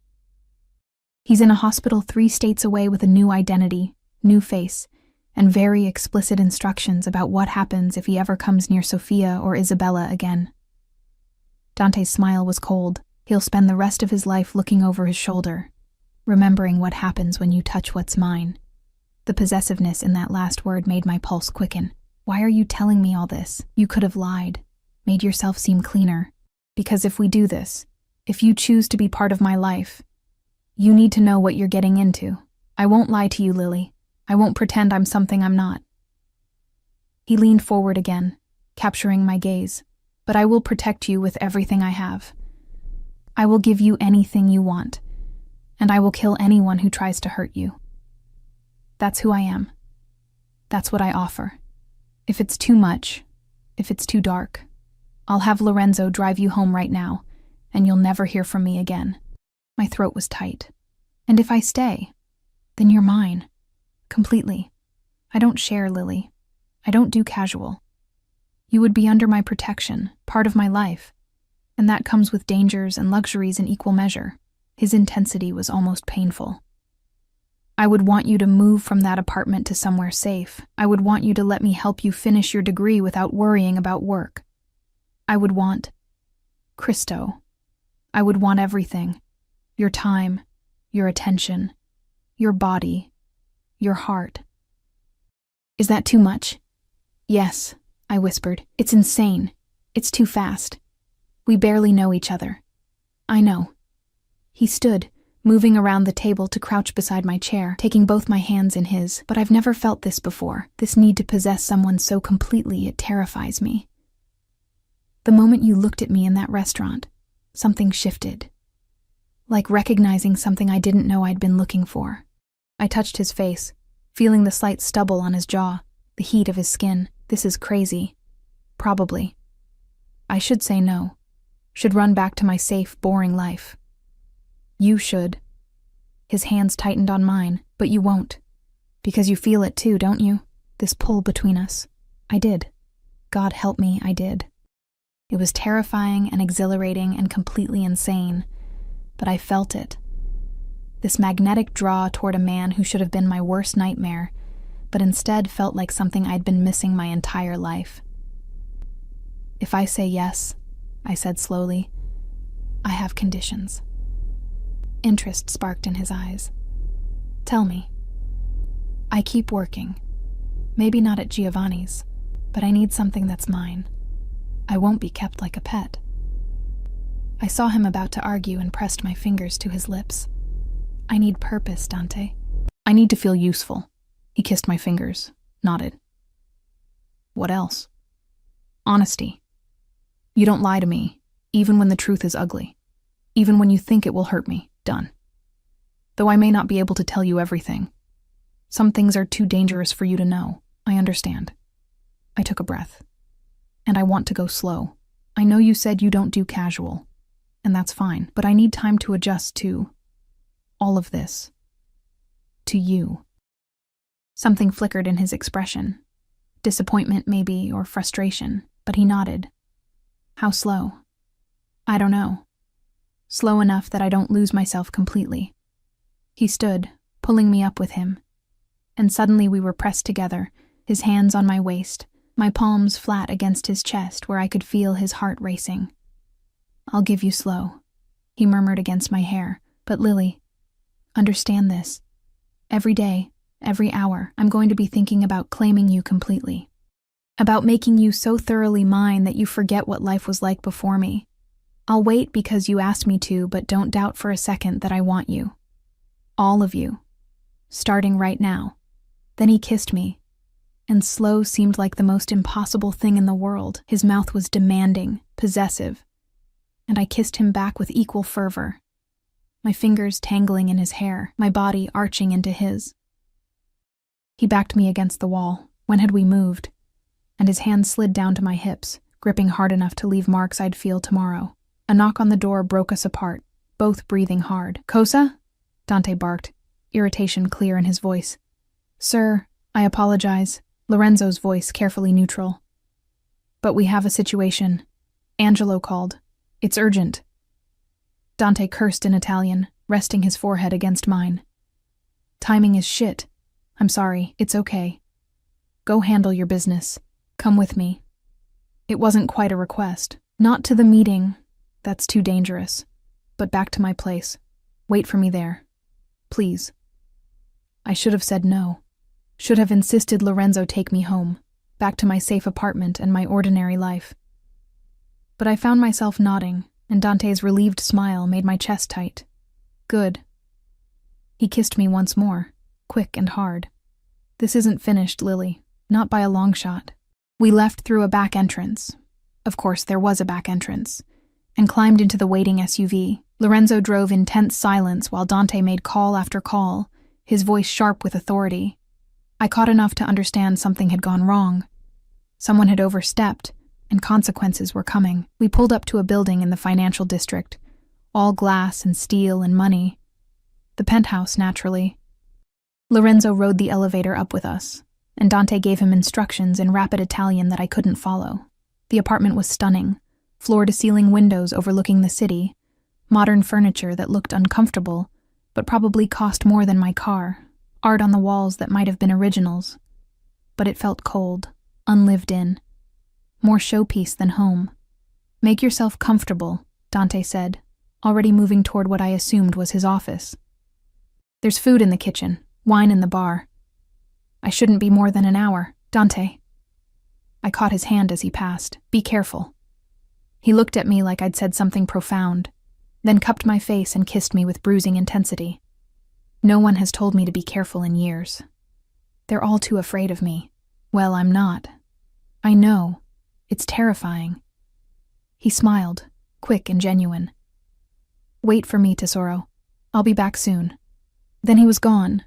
He's in a hospital 3 states away with a new identity, new face, and very explicit instructions about what happens if he ever comes near Sophia or Isabella again." Dante's smile was cold. He'll spend the rest of his life looking over his shoulder, remembering what happens when you touch what's mine. The possessiveness in that last word made my pulse quicken. "Why are you telling me all this? You could have lied." Made yourself seem cleaner. Because if we do this, if you choose to be part of my life, you need to know what you're getting into. I won't lie to you, Lily. I won't pretend I'm something I'm not. He leaned forward again, capturing my gaze. But I will protect you with everything I have. I will give you anything you want, and I will kill anyone who tries to hurt you. That's who I am. That's what I offer. If it's too much, if it's too dark, I'll have Lorenzo drive you home right now, and you'll never hear from me again. My throat was tight. And if I stay, then you're mine. Completely. I don't share, Lily. I don't do casual. You would be under my protection, part of my life. And that comes with dangers and luxuries in equal measure. His intensity was almost painful. I would want you to move from that apartment to somewhere safe. I would want you to let me help you finish your degree without worrying about work. I would want Christo. I would want everything. Your time, your attention, your body, your heart. Is that too much? Yes, I whispered. It's insane. It's too fast. We barely know each other. I know. He stood, moving around the table to crouch beside my chair, taking both my hands in his. But I've never felt this before. This need to possess someone so completely it terrifies me. The moment you looked at me in that restaurant, something shifted. Like recognizing something I didn't know I'd been looking for. I touched his face, feeling the slight stubble on his jaw, the heat of his skin. This is crazy. Probably. I should say no. Should run back to my safe, boring life. You should. His hands tightened on mine, but you won't. Because you feel it too, don't you? This pull between us. I did. God help me, I did. It was terrifying and exhilarating and completely insane, but I felt it. This magnetic draw toward a man who should have been my worst nightmare, but instead felt like something I'd been missing my entire life. If I say yes, I said slowly, I have conditions. Interest sparked in his eyes. Tell me. I keep working. Maybe not at Giovanni's, but I need something that's mine. I won't be kept like a pet. I saw him about to argue and pressed my fingers to his lips. I need purpose, Dante. I need to feel useful. He kissed my fingers, nodded. What else? Honesty. You don't lie to me, even when the truth is ugly. Even when you think it will hurt me. Done. Though I may not be able to tell you everything. Some things are too dangerous for you to know. I understand. I took a breath. And I want to go slow. I know you said you don't do casual, and that's fine, but I need time to adjust to all of this. To you. Something flickered in his expression. Disappointment, maybe, or frustration, but he nodded. How slow? I don't know. Slow enough that I don't lose myself completely. He stood, pulling me up with him, and suddenly we were pressed together, his hands on my waist, my palms flat against his chest where I could feel his heart racing. I'll give you slow, he murmured against my hair, but Lily, understand this. Every day, every hour, I'm going to be thinking about claiming you completely. About making you so thoroughly mine that you forget what life was like before me. I'll wait because you asked me to, but don't doubt for a second that I want you. All of you. Starting right now. Then he kissed me. And slow seemed like the most impossible thing in the world. His mouth was demanding, possessive. And I kissed him back with equal fervor. My fingers tangling in his hair, my body arching into his. He backed me against the wall. When had we moved? And his hand slid down to my hips, gripping hard enough to leave marks I'd feel tomorrow. A knock on the door broke us apart, both breathing hard. Cosa? Dante barked, irritation clear in his voice. Sir, I apologize. Lorenzo's voice carefully neutral. But we have a situation. Angelo called. It's urgent. Dante cursed in Italian, resting his forehead against mine. Timing is shit. I'm sorry, it's okay. Go handle your business. Come with me. It wasn't quite a request. Not to the meeting. That's too dangerous. But back to my place. Wait for me there. Please. I should have said no. Should have insisted Lorenzo take me home, back to my safe apartment and my ordinary life. But I found myself nodding, and Dante's relieved smile made my chest tight. Good. He kissed me once more, quick and hard. This isn't finished, Lily. Not by a long shot. We left through a back entrance. Of course, there was a back entrance. And climbed into the waiting SUV. Lorenzo drove in tense silence while Dante made call after call, his voice sharp with authority. I caught enough to understand something had gone wrong. Someone had overstepped, and consequences were coming. We pulled up to a building in the financial district, all glass and steel and money. The penthouse, naturally. Lorenzo rode the elevator up with us, and Dante gave him instructions in rapid Italian that I couldn't follow. The apartment was stunning, floor-to-ceiling windows overlooking the city, modern furniture that looked uncomfortable, but probably cost more than my car, art on the walls that might have been originals. But it felt cold, unlived in. More showpiece than home. Make yourself comfortable, Dante said, already moving toward what I assumed was his office. There's food in the kitchen, wine in the bar. I shouldn't be more than an hour, Dante. I caught his hand as he passed. Be careful. He looked at me like I'd said something profound, then cupped my face and kissed me with bruising intensity. No one has told me to be careful in years. They're all too afraid of me. Well, I'm not. I know. It's terrifying. He smiled, quick and genuine. Wait for me, Tesoro. I'll be back soon. Then he was gone,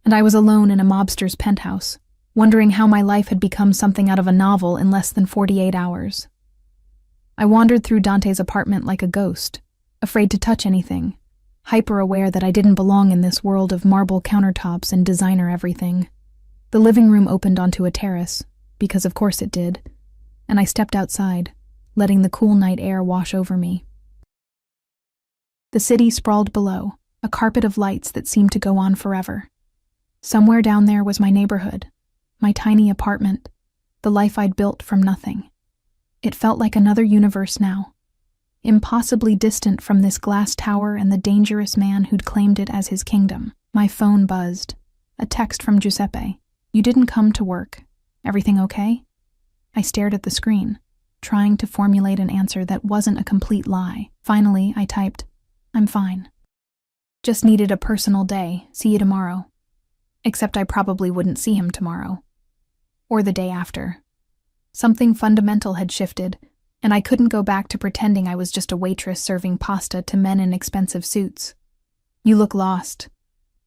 and I was alone in a mobster's penthouse, wondering how my life had become something out of a novel in less than 48 hours. I wandered through Dante's apartment like a ghost, afraid to touch anything, hyper-aware that I didn't belong in this world of marble countertops and designer everything. The living room opened onto a terrace, because of course it did, and I stepped outside, letting the cool night air wash over me. The city sprawled below, a carpet of lights that seemed to go on forever. Somewhere down there was my neighborhood, my tiny apartment, the life I'd built from nothing. It felt like another universe now, impossibly distant from this glass tower and the dangerous man who'd claimed it as his kingdom. My phone buzzed. A text from Giuseppe. You didn't come to work. Everything okay? I stared at the screen, trying to formulate an answer that wasn't a complete lie. Finally, I typed, I'm fine. Just needed a personal day. See you tomorrow. Except I probably wouldn't see him tomorrow. Or the day after. Something fundamental had shifted, and I couldn't go back to pretending I was just a waitress serving pasta to men in expensive suits. You look lost.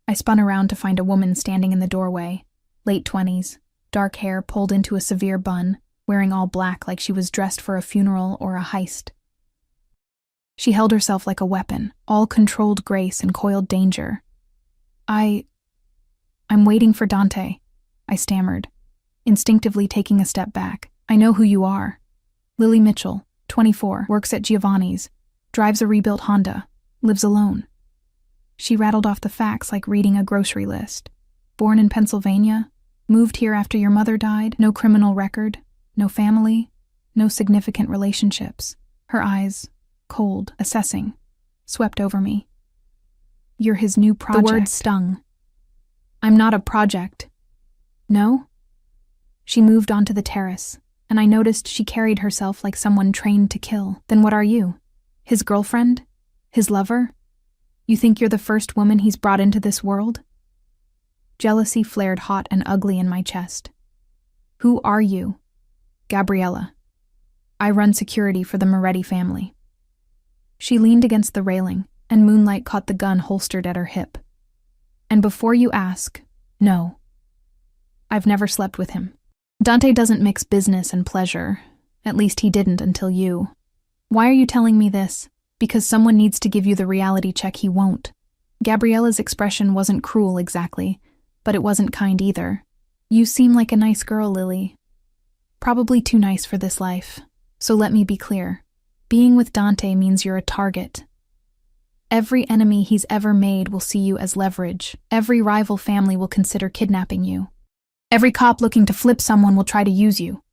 I spun around to find a woman standing in the doorway, late 20s, dark hair pulled into a severe bun, wearing all black like she was dressed for a funeral or a heist. She held herself like a weapon, all controlled grace and coiled danger. I'm waiting for Dante, I stammered, instinctively taking a step back. I know who you are. Lily Mitchell, 24, works at Giovanni's, drives a rebuilt Honda, lives alone. She rattled off the facts like reading a grocery list. Born in Pennsylvania, moved here after your mother died, no criminal record, no family, no significant relationships. Her eyes, cold, assessing, swept over me. You're his new project. The word stung. I'm not a project. No? She moved onto the terrace, and I noticed she carried herself like someone trained to kill. Then what are you? His girlfriend? His lover? You think you're the first woman he's brought into this world? Jealousy flared hot and ugly in my chest. Who are you? Gabriella. I run security for the Moretti family. She leaned against the railing, and moonlight caught the gun holstered at her hip. And before you ask, no. I've never slept with him. Dante doesn't mix business and pleasure. At least he didn't until you. Why are you telling me this? Because someone needs to give you the reality check he won't. Gabriella's expression wasn't cruel exactly, but it wasn't kind either. You seem like a nice girl, Lily. Probably too nice for this life. So let me be clear. Being with Dante means you're a target. Every enemy he's ever made will see you as leverage. Every rival family will consider kidnapping you. Every cop looking to flip someone will try to use you.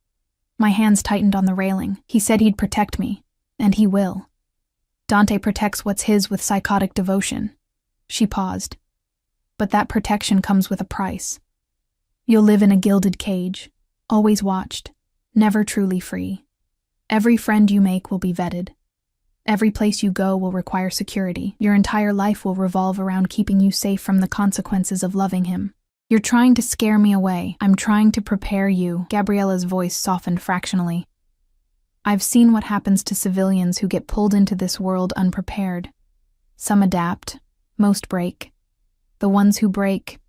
My hands tightened on the railing. He said he'd protect me, and he will. Dante protects what's his with psychotic devotion. She paused. But that protection comes with a price. You'll live in a gilded cage, always watched, never truly free. Every friend you make will be vetted. Every place you go will require security. Your entire life will revolve around keeping you safe from the consequences of loving him. You're trying to scare me away. I'm trying to prepare you." Gabriella's voice softened fractionally. "I've seen what happens to civilians who get pulled into this world unprepared. Some adapt, most break. The ones who break,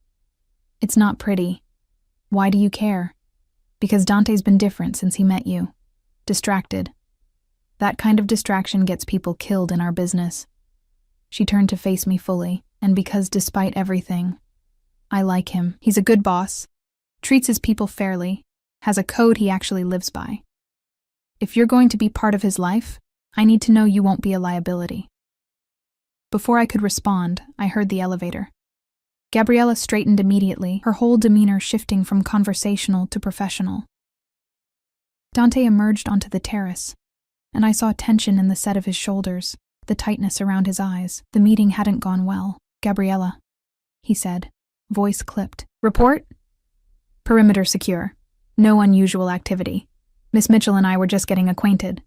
it's not pretty. Why do you care? Because Dante's been different since he met you. Distracted. That kind of distraction gets people killed in our business." She turned to face me fully, and because despite everything, I like him. He's a good boss, treats his people fairly, has a code he actually lives by. If you're going to be part of his life, I need to know you won't be a liability. Before I could respond, I heard the elevator. Gabriella straightened immediately, her whole demeanor shifting from conversational to professional. Dante emerged onto the terrace, and I saw tension in the set of his shoulders, the tightness around his eyes. The meeting hadn't gone well. "Gabriella," he said, voice clipped. "Report? Perimeter secure. No unusual activity. Miss Mitchell and I were just getting acquainted."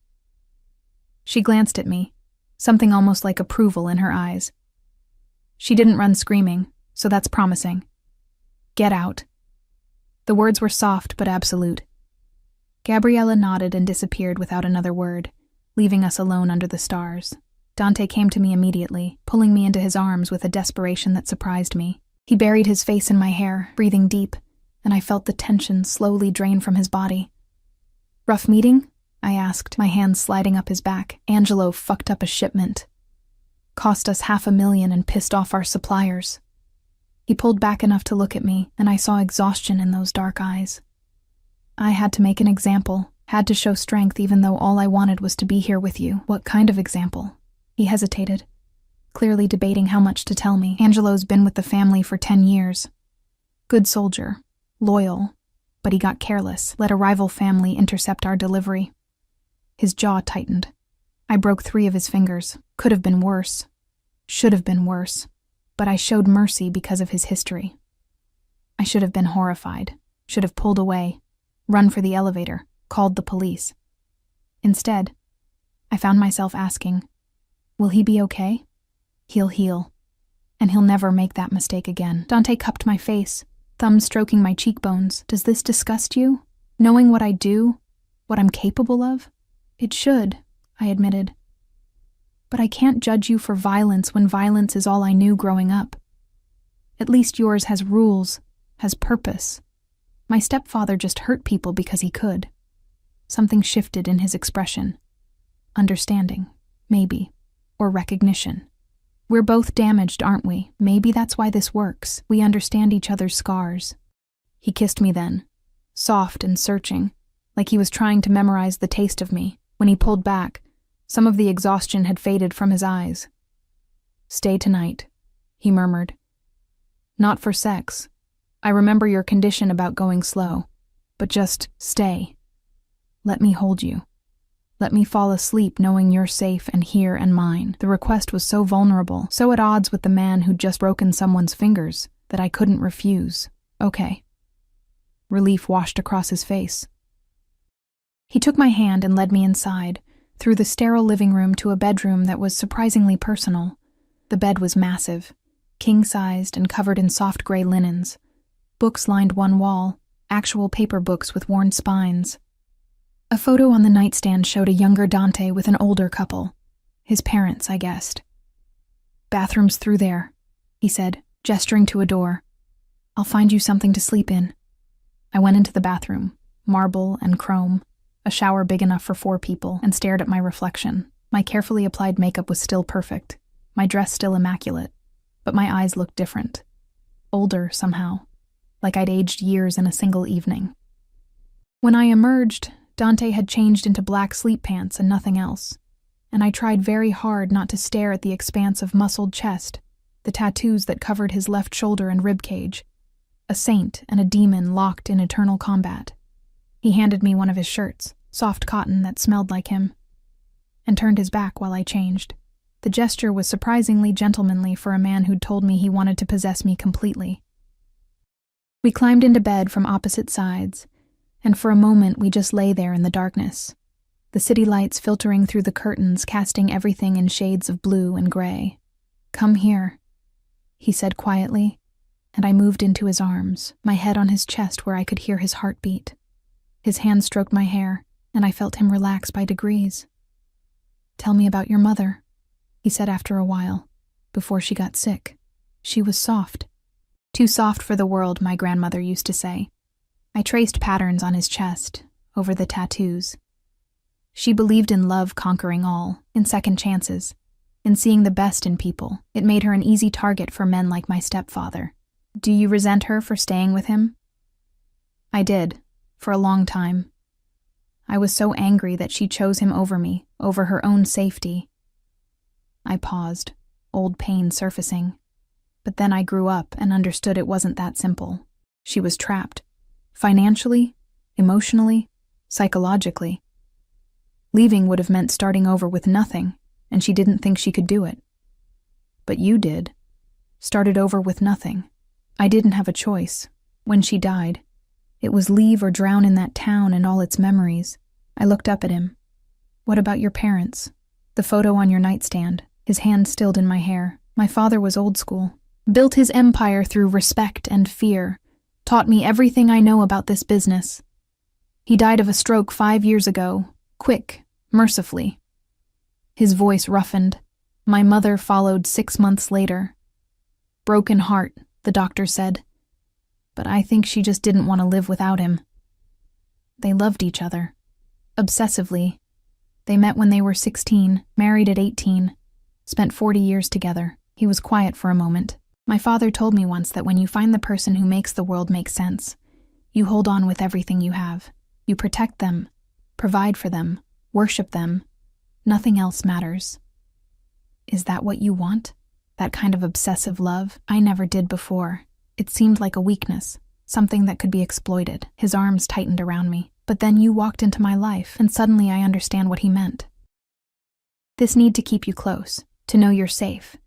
She glanced at me, something almost like approval in her eyes. She didn't run screaming, so that's promising. "Get out." The words were soft but absolute. Gabriella nodded and disappeared without another word, leaving us alone under the stars. Dante came to me immediately, pulling me into his arms with a desperation that surprised me. He buried his face in my hair, breathing deep, and I felt the tension slowly drain from his body. "Rough meeting?" I asked, my hands sliding up his back. "Angelo fucked up a shipment. Cost us $500,000 and pissed off our suppliers." He pulled back enough to look at me, and I saw exhaustion in those dark eyes. I had to make an example, had to show strength even though all I wanted was to be here with you. "What kind of example?" He hesitated, clearly debating how much to tell me. "Angelo's been with the family for 10 years. Good soldier, loyal, but he got careless, let a rival family intercept our delivery." His jaw tightened. I broke 3 of his fingers. Could have been worse. Should have been worse. But I showed mercy because of his history. I should have been horrified, should have pulled away, run for the elevator, called the police. Instead, I found myself asking, will he be okay? He'll heal, and he'll never make that mistake again. Dante cupped my face, thumb stroking my cheekbones. "Does this disgust you? Knowing what I do, what I'm capable of?" "It should," I admitted. "But I can't judge you for violence when violence is all I knew growing up. At least yours has rules, has purpose. My stepfather just hurt people because he could." Something shifted in his expression. Understanding, maybe, or recognition. "We're both damaged, aren't we? Maybe that's why this works. We understand each other's scars." He kissed me then, soft and searching, like he was trying to memorize the taste of me. When he pulled back, some of the exhaustion had faded from his eyes. "Stay tonight," he murmured. "Not for sex. I remember your condition about going slow, but just stay. Let me hold you. Let me fall asleep knowing you're safe and here and mine." The request was so vulnerable, so at odds with the man who'd just broken someone's fingers, that I couldn't refuse. "Okay." Relief washed across his face. He took my hand and led me inside, through the sterile living room to a bedroom that was surprisingly personal. The bed was massive, king-sized and covered in soft gray linens. Books lined one wall, actual paper books with worn spines. A photo on the nightstand showed a younger Dante with an older couple. His parents, I guessed. "Bathroom's through there," he said, gesturing to a door. "I'll find you something to sleep in." I went into the bathroom, marble and chrome, a shower big enough for 4 people, and stared at my reflection. My carefully applied makeup was still perfect, my dress still immaculate, but my eyes looked different. Older, somehow, like I'd aged years in a single evening. When I emerged, Dante had changed into black sleep pants and nothing else, and I tried very hard not to stare at the expanse of muscled chest, the tattoos that covered his left shoulder and rib cage, a saint and a demon locked in eternal combat. He handed me one of his shirts, soft cotton that smelled like him, and turned his back while I changed. The gesture was surprisingly gentlemanly for a man who'd told me he wanted to possess me completely. We climbed into bed from opposite sides, and for a moment we just lay there in the darkness. the city lights filtering through the curtains, casting everything in shades of blue and gray. "Come here," he said quietly, and I moved into his arms, my head on his chest where I could hear his heartbeat. His hand stroked my hair, and I felt him relax by degrees. "Tell me about your mother," he said after a while, "before she got sick. She was soft." "Too soft for the world," my grandmother used to say. I traced patterns on his chest, over the tattoos. She believed in love conquering all, in second chances, in seeing the best in people. It made her an easy target for men like my stepfather. "Do you resent her for staying with him?" I did, for a long time. I was so angry that she chose him over me, over her own safety. I paused, old pain surfacing. But then I grew up and understood it wasn't that simple. She was trapped. Financially, emotionally, psychologically. Leaving would have meant starting over with nothing, and she didn't think she could do it. But you did. Started over with nothing. I didn't have a choice. When she died, it was leave or drown in that town and all its memories. I looked up at him. "What about your parents? The photo on your nightstand," his hand stilled in my hair. "My father was old school. Built his empire through respect and fear. Taught me everything I know about this business. He died of a stroke 5 years ago. Quick, mercifully." His voice roughened. My mother followed 6 months later. "Broken heart," the doctor said. But I think she just didn't want to live without him. They loved each other. Obsessively. They met when they were 16, married at 18, spent 40 years together. He was quiet for a moment. "My father told me once that when you find the person who makes the world make sense, you hold on with everything you have. You protect them, provide for them, worship them. Nothing else matters." Is that what you want? That kind of obsessive love? I never did before. It seemed like a weakness, something that could be exploited. His arms tightened around me. "But then you walked into my life, and suddenly I understand what he meant. This need to keep you close, to know you're safe,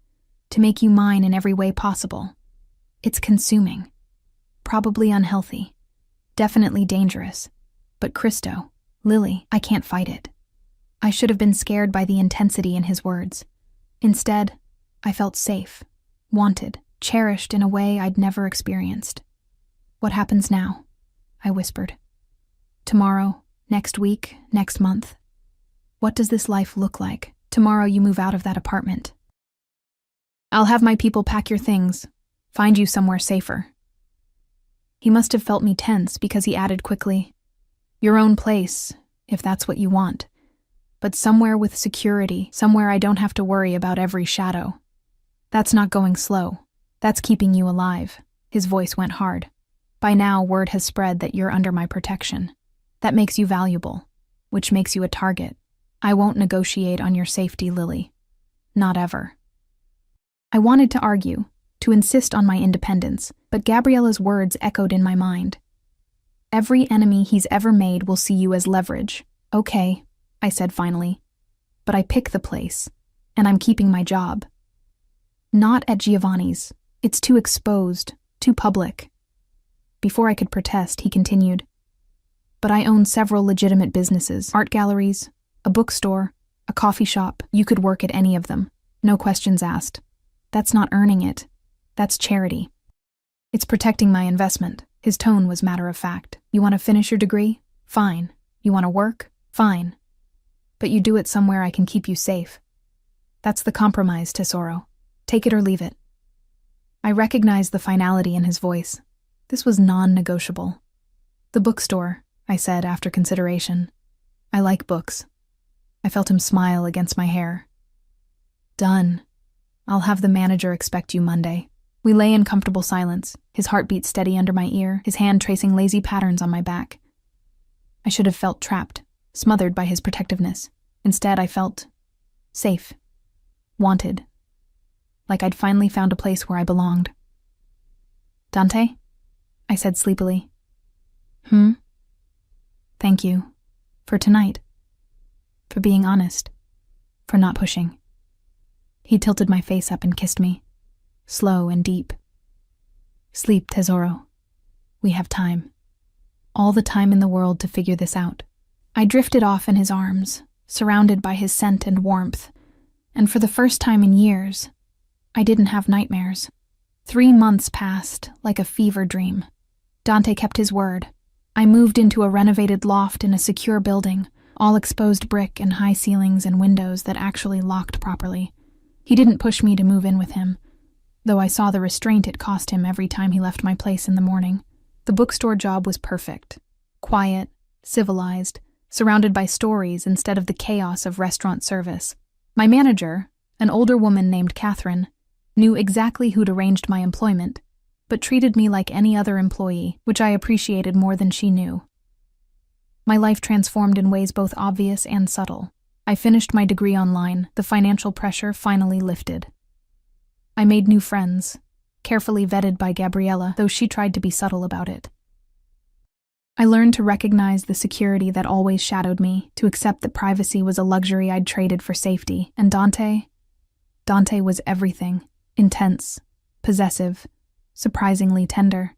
to make you mine in every way possible. It's consuming. Probably unhealthy. Definitely dangerous. But Christo, Lily, I can't fight it." I should have been scared by the intensity in his words. Instead, I felt safe, wanted, cherished in a way I'd never experienced. "What happens now?" I whispered. "Tomorrow, next week, next month. What does this life look like? Tomorrow you move out of that apartment. I'll have my people pack your things, find you somewhere safer." He must have felt me tense because he added quickly, "Your own place, if that's what you want. But somewhere with security, somewhere I don't have to worry about every shadow. That's not going slow. That's keeping you alive." His voice went hard. "By now, word has spread that you're under my protection. That makes you valuable, which makes you a target. I won't negotiate on your safety, Lily. Not ever." I wanted to argue, to insist on my independence, but Gabriella's words echoed in my mind. "Every enemy he's ever made will see you as leverage." "Okay," I said finally. "But I pick the place, and I'm keeping my job." "Not at Giovanni's. It's too exposed, too public." Before I could protest, he continued, "But I own several legitimate businesses, art galleries, a bookstore, a coffee shop. You could work at any of them. No questions asked. That's not earning it. That's charity. It's protecting my investment." His tone was matter of fact. "You want to finish your degree? Fine. You want to work? Fine. But you do it somewhere I can keep you safe. That's the compromise, Tesoro. Take it or leave it." I recognized the finality in his voice. This was non-negotiable. "The bookstore," I said after consideration. "I like books." I felt him smile against my hair. "Done. I'll have the manager expect you Monday." We lay in comfortable silence, his heartbeat steady under my ear, his hand tracing lazy patterns on my back. I should have felt trapped, smothered by his protectiveness. Instead, I felt safe, wanted, like I'd finally found a place where I belonged. "Dante?" I said sleepily. "Thank you. For tonight. For being honest. For not pushing." He tilted my face up and kissed me, slow and deep. "Sleep, Tesoro. We have time. All the time in the world to figure this out." I drifted off in his arms, surrounded by his scent and warmth, and for the first time in years, I didn't have nightmares. 3 months passed like a fever dream. Dante kept his word. I moved into a renovated loft in a secure building, all exposed brick and high ceilings and windows that actually locked properly. He didn't push me to move in with him, though I saw the restraint it cost him every time he left my place in the morning. The bookstore job was perfect. Quiet, civilized, surrounded by stories instead of the chaos of restaurant service. My manager, an older woman named Catherine, knew exactly who'd arranged my employment, but treated me like any other employee, which I appreciated more than she knew. My life transformed in ways both obvious and subtle. I finished my degree online, the financial pressure finally lifted. I made new friends, carefully vetted by Gabriella, though she tried to be subtle about it. I learned to recognize the security that always shadowed me, to accept that privacy was a luxury I'd traded for safety, and Dante was everything. Intense, possessive, surprisingly tender.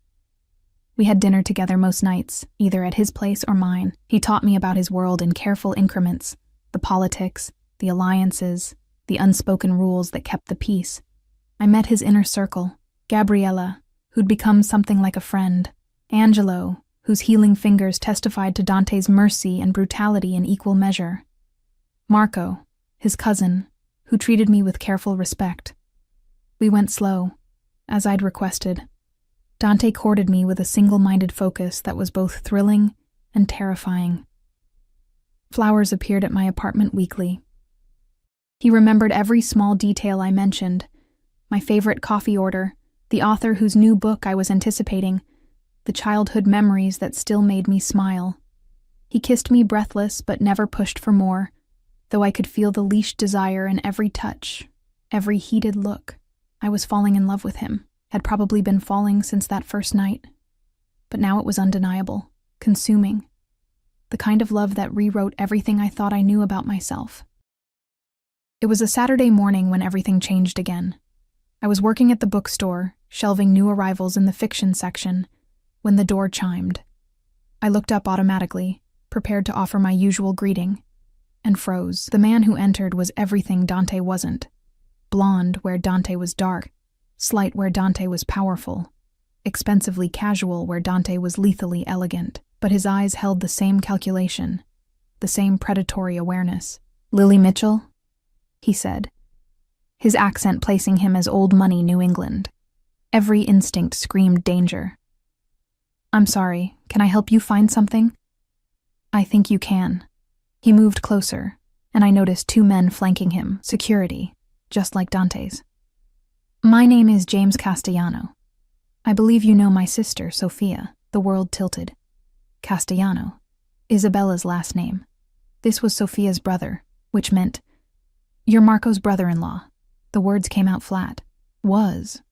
We had dinner together most nights, either at his place or mine. He taught me about his world in careful increments, the politics, the alliances, the unspoken rules that kept the peace. I met his inner circle, Gabriella, who'd become something like a friend, Angelo, whose healing fingers testified to Dante's mercy and brutality in equal measure, Marco, his cousin, who treated me with careful respect. We went slow, as I'd requested. Dante courted me with a single-minded focus that was both thrilling and terrifying. Flowers appeared at my apartment weekly. He remembered every small detail I mentioned, my favorite coffee order, the author whose new book I was anticipating, the childhood memories that still made me smile. He kissed me breathless but never pushed for more, though I could feel the leashed desire in every touch, every heated look. I was falling in love with him, had probably been falling since that first night. But now it was undeniable, consuming. The kind of love that rewrote everything I thought I knew about myself. It was a Saturday morning when everything changed again. I was working at the bookstore, shelving new arrivals in the fiction section, when the door chimed. I looked up automatically, prepared to offer my usual greeting, and froze. The man who entered was everything Dante wasn't. Blonde where Dante was dark, slight where Dante was powerful, expensively casual where Dante was lethally elegant, but his eyes held the same calculation, the same predatory awareness. "Lily Mitchell?" he said, his accent placing him as old money New England. Every instinct screamed danger. "I'm sorry, can I help you find something?" "I think you can." He moved closer, and I noticed 2 men flanking him, security, just like Dante's. "My name is James Castellano. I believe you know my sister, Sophia." The world tilted. Castellano, Isabella's last name. This was Sophia's brother, which meant, "You're Marco's brother-in-law." The words came out flat. Was.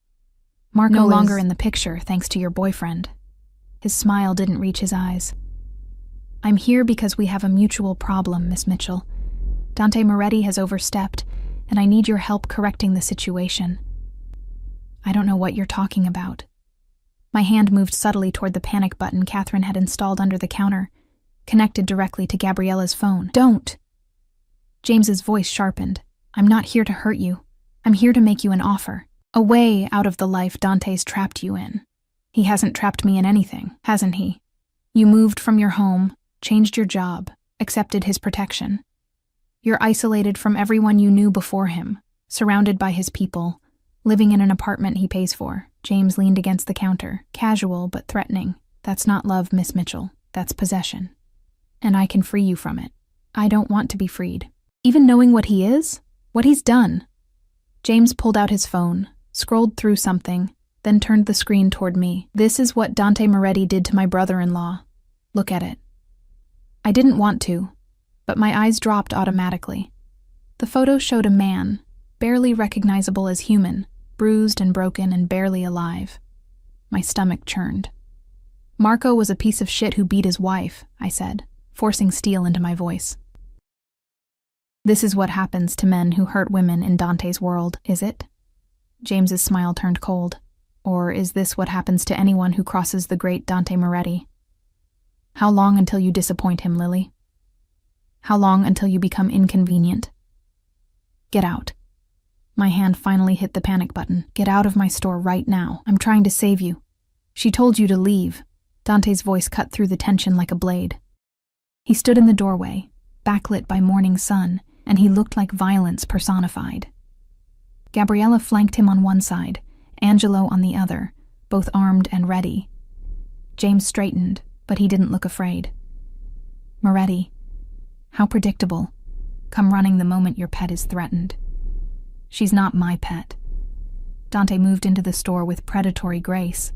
Marco no longer in the picture, thanks to your boyfriend. His smile didn't reach his eyes. "I'm here because we have a mutual problem, Miss Mitchell. Dante Moretti has overstepped, and I need your help correcting the situation." "I don't know what you're talking about." My hand moved subtly toward the panic button Catherine had installed under the counter, connected directly to Gabriella's phone. "Don't!" James's voice sharpened. "I'm not here to hurt you. I'm here to make you an offer. A way out of the life Dante's trapped you in. He hasn't trapped me in anything, hasn't he? You moved from your home, changed your job, accepted his protection. You're isolated from everyone you knew before him, surrounded by his people, living in an apartment he pays for." James leaned against the counter, casual but threatening. "That's not love, Miss Mitchell. That's possession. And I can free you from it. I don't want to be freed. Even knowing what he is? What he's done?" James pulled out his phone, scrolled through something, then turned the screen toward me. "This is what Dante Moretti did to my brother-in-law. Look at it." I didn't want to, but my eyes dropped automatically. The photo showed a man, barely recognizable as human, bruised and broken and barely alive. My stomach churned. "Marco was a piece of shit who beat his wife," I said, forcing steel into my voice. "This is what happens to men who hurt women in Dante's world, is it?" James's smile turned cold. "Or is this what happens to anyone who crosses the great Dante Moretti? How long until you disappoint him, Lily?" How long until you become inconvenient? Get out. My hand finally hit the panic button. Get out of my store right now. I'm trying to save you. She told you to leave. Dante's voice cut through the tension like a blade. He stood in the doorway, backlit by morning sun, and he looked like violence personified. Gabriella flanked him on one side, Angelo on the other, both armed and ready. James straightened, but he didn't look afraid. Moretti, how predictable. Come running the moment your pet is threatened. She's not my pet. Dante moved into the store with predatory grace,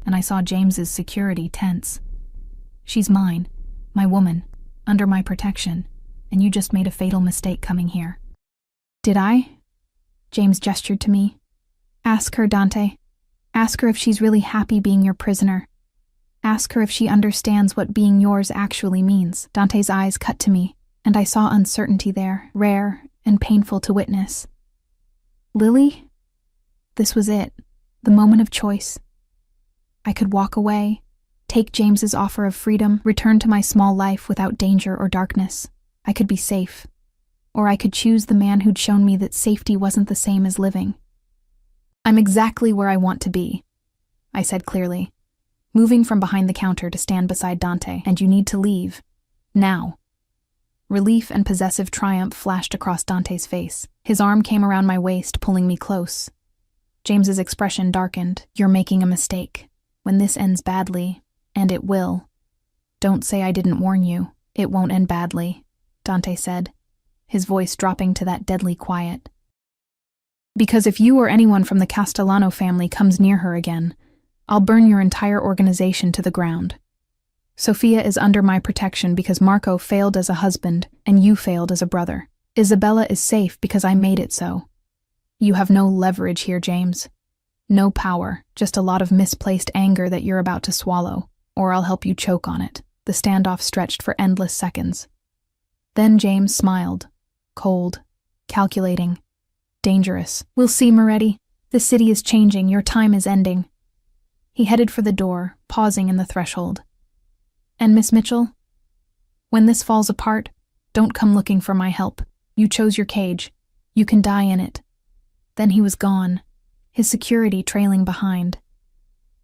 and I saw James's security tense. She's mine, my woman, under my protection, and you just made a fatal mistake coming here. Did I? James gestured to me. Ask her, Dante. Ask her if she's really happy being your prisoner. Ask her if she understands what being yours actually means. Dante's eyes cut to me, and I saw uncertainty there, rare and painful to witness. Lily? This was it, the moment of choice. I could walk away, take James's offer of freedom, return to my small life without danger or darkness. I could be safe. Or I could choose the man who'd shown me that safety wasn't the same as living. I'm exactly where I want to be, I said clearly, moving from behind the counter to stand beside Dante, and you need to leave. Now. Relief and possessive triumph flashed across Dante's face. His arm came around my waist, pulling me close. James's expression darkened. You're making a mistake. When this ends badly, and it will, don't say I didn't warn you. It won't end badly, Dante said, his voice dropping to that deadly quiet. Because if you or anyone from the Castellano family comes near her again, I'll burn your entire organization to the ground. Sophia is under my protection because Marco failed as a husband and you failed as a brother. Isabella is safe because I made it so. You have no leverage here, James. No power, just a lot of misplaced anger that you're about to swallow, or I'll help you choke on it. The standoff stretched for endless seconds. Then James smiled, cold, calculating, dangerous. We'll see, Moretti. The city is changing, your time is ending. He headed for the door, pausing in the threshold. And Miss Mitchell? When this falls apart, don't come looking for my help. You chose your cage. You can die in it. Then he was gone, his security trailing behind.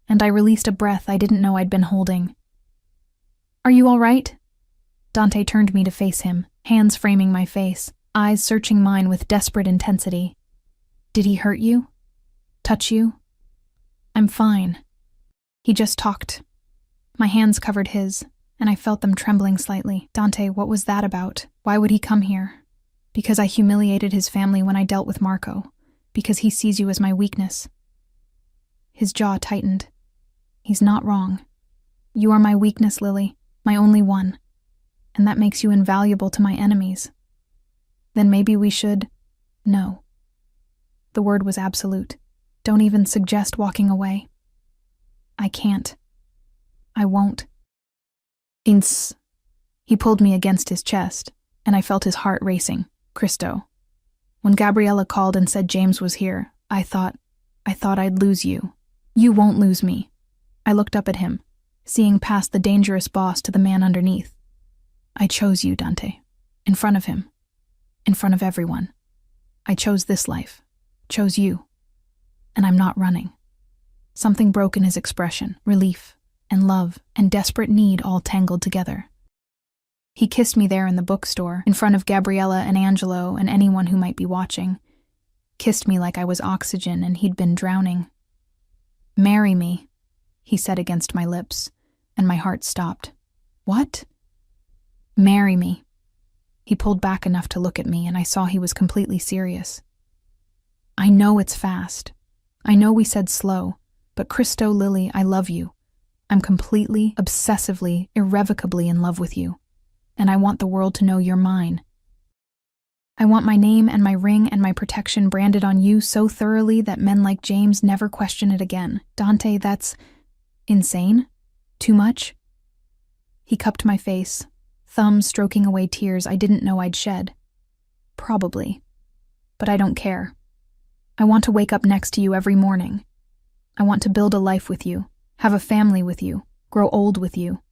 And I released a breath I didn't know I'd been holding. Are you all right? Dante turned me to face him, hands framing my face, eyes searching mine with desperate intensity. Did he hurt you? Touch you? I'm fine. He just talked. My hands covered his, and I felt them trembling slightly. Dante, what was that about? Why would he come here? Because I humiliated his family when I dealt with Marco. Because he sees you as my weakness. His jaw tightened. He's not wrong. You are my weakness, Lily, my only one. And that makes you invaluable to my enemies. Then maybe we should... No. The word was absolute. Don't even suggest walking away. I can't. I won't. Ince. He pulled me against his chest, and I felt his heart racing. Cristo. When Gabriella called and said James was here, I thought I'd lose you. You won't lose me. I looked up at him, seeing past the dangerous boss to the man underneath. I chose you, Dante. In front of him. In front of everyone. I chose this life. Chose you. And I'm not running. Something broke in his expression, relief, and love, and desperate need all tangled together. He kissed me there in the bookstore, in front of Gabriella and Angelo and anyone who might be watching. Kissed me like I was oxygen and he'd been drowning. Marry me, he said against my lips, and my heart stopped. What? Marry me. He pulled back enough to look at me, and I saw he was completely serious. I know it's fast. I know we said slow, but Cristo, Lily, I love you. I'm completely, obsessively, irrevocably in love with you. And I want the world to know you're mine. I want my name and my ring and my protection branded on you so thoroughly that men like James never question it again. Dante, that's insane? Too much? He cupped my face, thumb stroking away tears I didn't know I'd shed. Probably. But I don't care. I want to wake up next to you every morning. I want to build a life with you, have a family with you, grow old with you.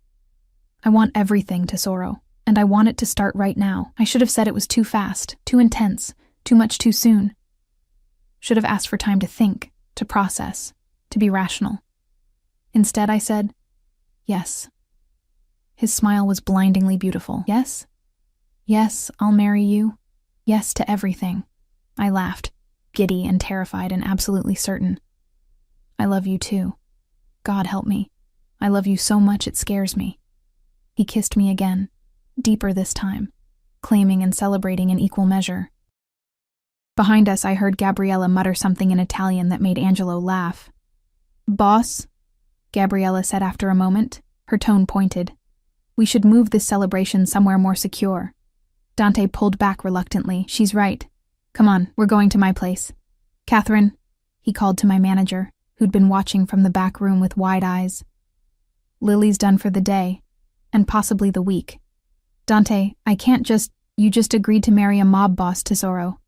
I want everything, Tesoro, and I want it to start right now. I should have said it was too fast, too intense, too much too soon. Should have asked for time to think, to process, to be rational. Instead, I said, yes. His smile was blindingly beautiful. Yes? Yes, I'll marry you. Yes to everything. I laughed, giddy and terrified and absolutely certain. I love you too. God help me. I love you so much it scares me. He kissed me again, deeper this time, claiming and celebrating in equal measure. Behind us, I heard Gabriella mutter something in Italian that made Angelo laugh. Boss, Gabriella said after a moment, her tone pointed. We should move this celebration somewhere more secure. Dante pulled back reluctantly. She's right. Come on, we're going to my place. Catherine, he called to my manager, who'd been watching from the back room with wide eyes. Lily's done for the day, and possibly the week. Dante, you just agreed to marry a mob boss, Tesoro.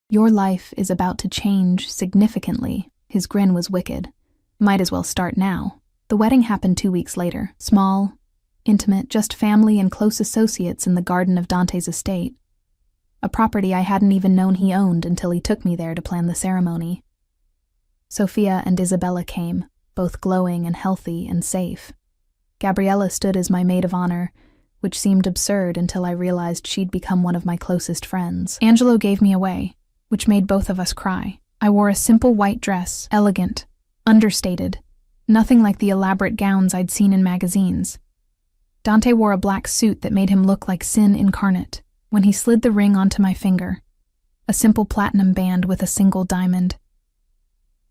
Your life is about to change significantly. His grin was wicked. Might as well start now. The wedding happened 2 weeks later. Small, intimate, just family and close associates in the garden of Dante's estate. A property I hadn't even known he owned until he took me there to plan the ceremony. Sophia and Isabella came, both glowing and healthy and safe. Gabriella stood as my maid of honor, which seemed absurd until I realized she'd become one of my closest friends. Angelo gave me away, which made both of us cry. I wore a simple white dress, elegant, understated, nothing like the elaborate gowns I'd seen in magazines. Dante wore a black suit that made him look like sin incarnate when he slid the ring onto my finger, a simple platinum band with a single diamond.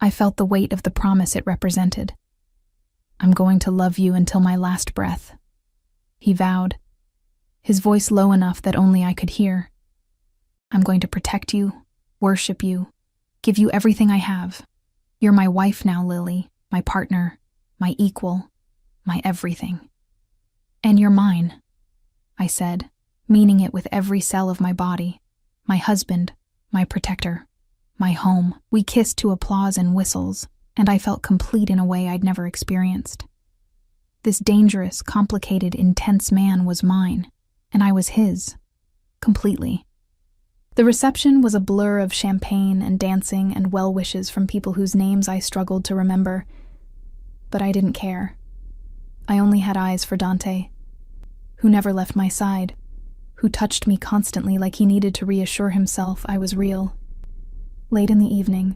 I felt the weight of the promise it represented. I'm going to love you until my last breath, he vowed, his voice low enough that only I could hear. I'm going to protect you, worship you, give you everything I have. You're my wife now, Lily, my partner, my equal, my everything. And you're mine, I said, meaning it with every cell of my body, my husband, my protector, my home. We kissed to applause and whistles, and I felt complete in a way I'd never experienced. This dangerous, complicated, intense man was mine, and I was his, completely. The reception was a blur of champagne and dancing and well wishes from people whose names I struggled to remember, but I didn't care. I only had eyes for Dante, who never left my side, who touched me constantly like he needed to reassure himself I was real. Late in the evening,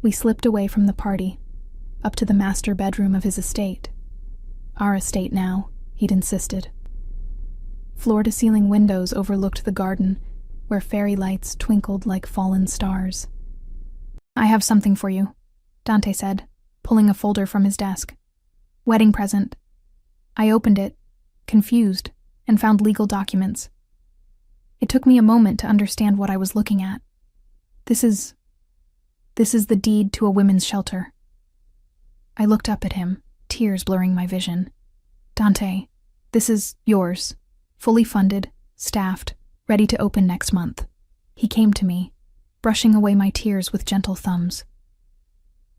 we slipped away from the party, up to the master bedroom of his estate. Our estate now, he'd insisted. Floor-to-ceiling windows overlooked the garden, where fairy lights twinkled like fallen stars. I have something for you, Dante said, pulling a folder from his desk. Wedding present. I opened it, confused, and found legal documents. It took me a moment to understand what I was looking at. This is the deed to a women's shelter. I looked up at him, tears blurring my vision. Dante, this is yours, fully funded, staffed, ready to open next month. He came to me, brushing away my tears with gentle thumbs.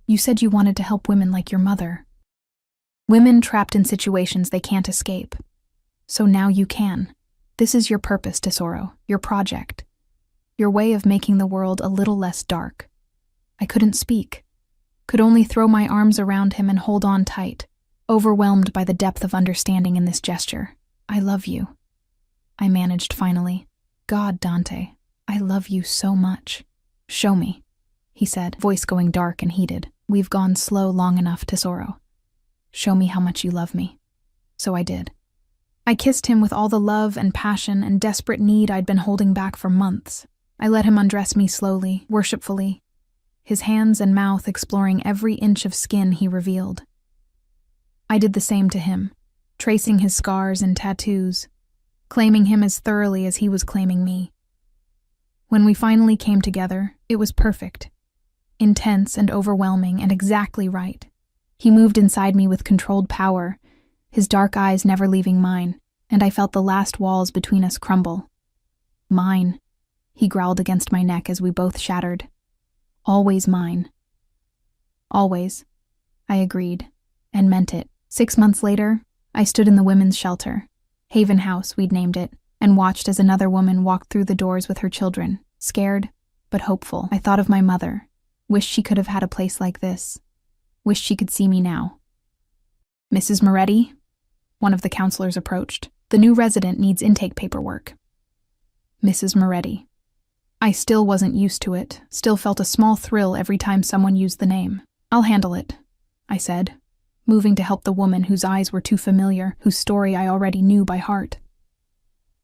You said you wanted to help women like your mother. Women trapped in situations they can't escape. So now you can. This is your purpose, Tesoro, your project. Your way of making the world a little less dark. I couldn't speak, could only throw my arms around him and hold on tight, overwhelmed by the depth of understanding in this gesture. I love you, I managed finally. God, Dante, I love you so much. Show me, he said, voice going dark and heated. We've gone slow long enough, Tesoro. Show me how much you love me. So I did. I kissed him with all the love and passion and desperate need I'd been holding back for months. I let him undress me slowly, worshipfully, his hands and mouth exploring every inch of skin he revealed. I did the same to him, tracing his scars and tattoos, claiming him as thoroughly as he was claiming me. When we finally came together, it was perfect, intense and overwhelming and exactly right. He moved inside me with controlled power, his dark eyes never leaving mine, and I felt the last walls between us crumble. Mine, he growled against my neck as we both shattered. Always mine. Always, I agreed, and meant it. 6 months later, I stood in the women's shelter, Haven House, we'd named it, and watched as another woman walked through the doors with her children, scared but hopeful. I thought of my mother, wished she could have had a place like this, wished she could see me now. Mrs. Moretti? One of the counselors approached. The new resident needs intake paperwork. Mrs. Moretti. I still wasn't used to it, still felt a small thrill every time someone used the name. I'll handle it, I said, moving to help the woman whose eyes were too familiar, whose story I already knew by heart.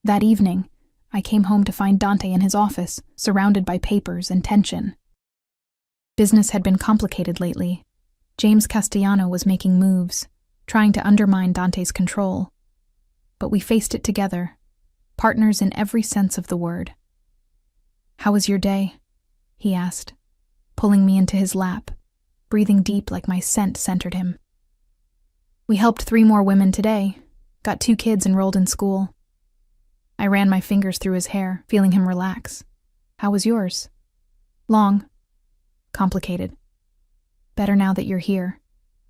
That evening, I came home to find Dante in his office, surrounded by papers and tension. Business had been complicated lately. James Castellano was making moves, trying to undermine Dante's control. But we faced it together, partners in every sense of the word. "How was your day?" he asked, pulling me into his lap, breathing deep like my scent centered him. "We helped 3 more women today, got 2 kids enrolled in school." I ran my fingers through his hair, feeling him relax. "How was yours?" "Long. Complicated. Better now that you're here."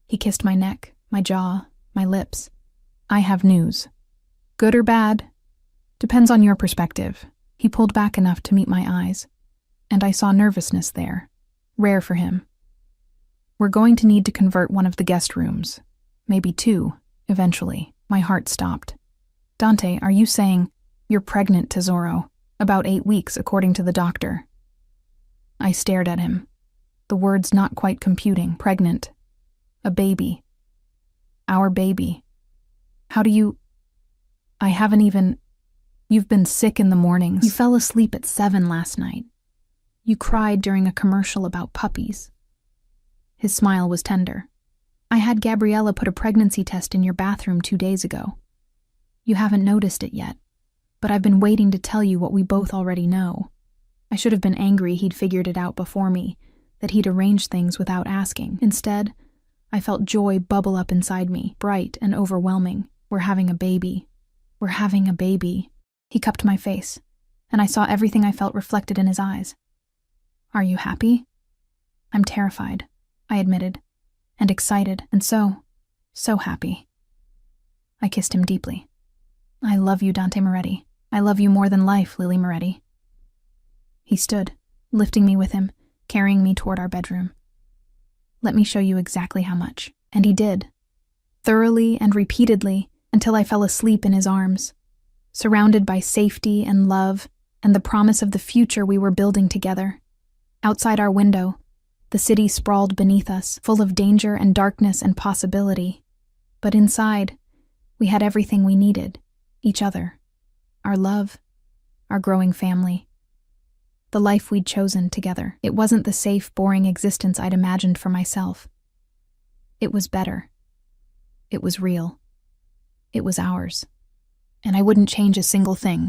He kissed my neck, my jaw, my lips. "I have news. Good or bad? Depends on your perspective." He pulled back enough to meet my eyes, and I saw nervousness there, rare for him. "We're going to need to convert one of the guest rooms, maybe 2, eventually." My heart stopped. "Dante, are you saying you're pregnant, Tesoro? About 8 weeks, according to the doctor." I stared at him, the words not quite computing. Pregnant. A baby. Our baby. How do you... I haven't even... You've been sick in the mornings. You fell asleep at 7 last night. You cried during a commercial about puppies. His smile was tender. "I had Gabriella put a pregnancy test in your bathroom 2 days ago. You haven't noticed it yet, but I've been waiting to tell you what we both already know. I should have been angry he'd figured it out before me, that he'd arranged things without asking. Instead, I felt joy bubble up inside me, bright and overwhelming. We're having a baby. We're having a baby." He cupped my face, and I saw everything I felt reflected in his eyes. "Are you happy?" "I'm terrified," I admitted, "and excited, and so happy." I kissed him deeply. "I love you, Dante Moretti. I love you more than life, Lily Moretti." He stood, lifting me with him, carrying me toward our bedroom. "Let me show you exactly how much." And he did, thoroughly and repeatedly, until I fell asleep in his arms, surrounded by safety and love and the promise of the future we were building together. Outside our window, the city sprawled beneath us, full of danger and darkness and possibility. But inside, we had everything we needed, each other, our love, our growing family, the life we'd chosen together. It wasn't the safe, boring existence I'd imagined for myself. It was better. It was real. It was ours. And I wouldn't change a single thing.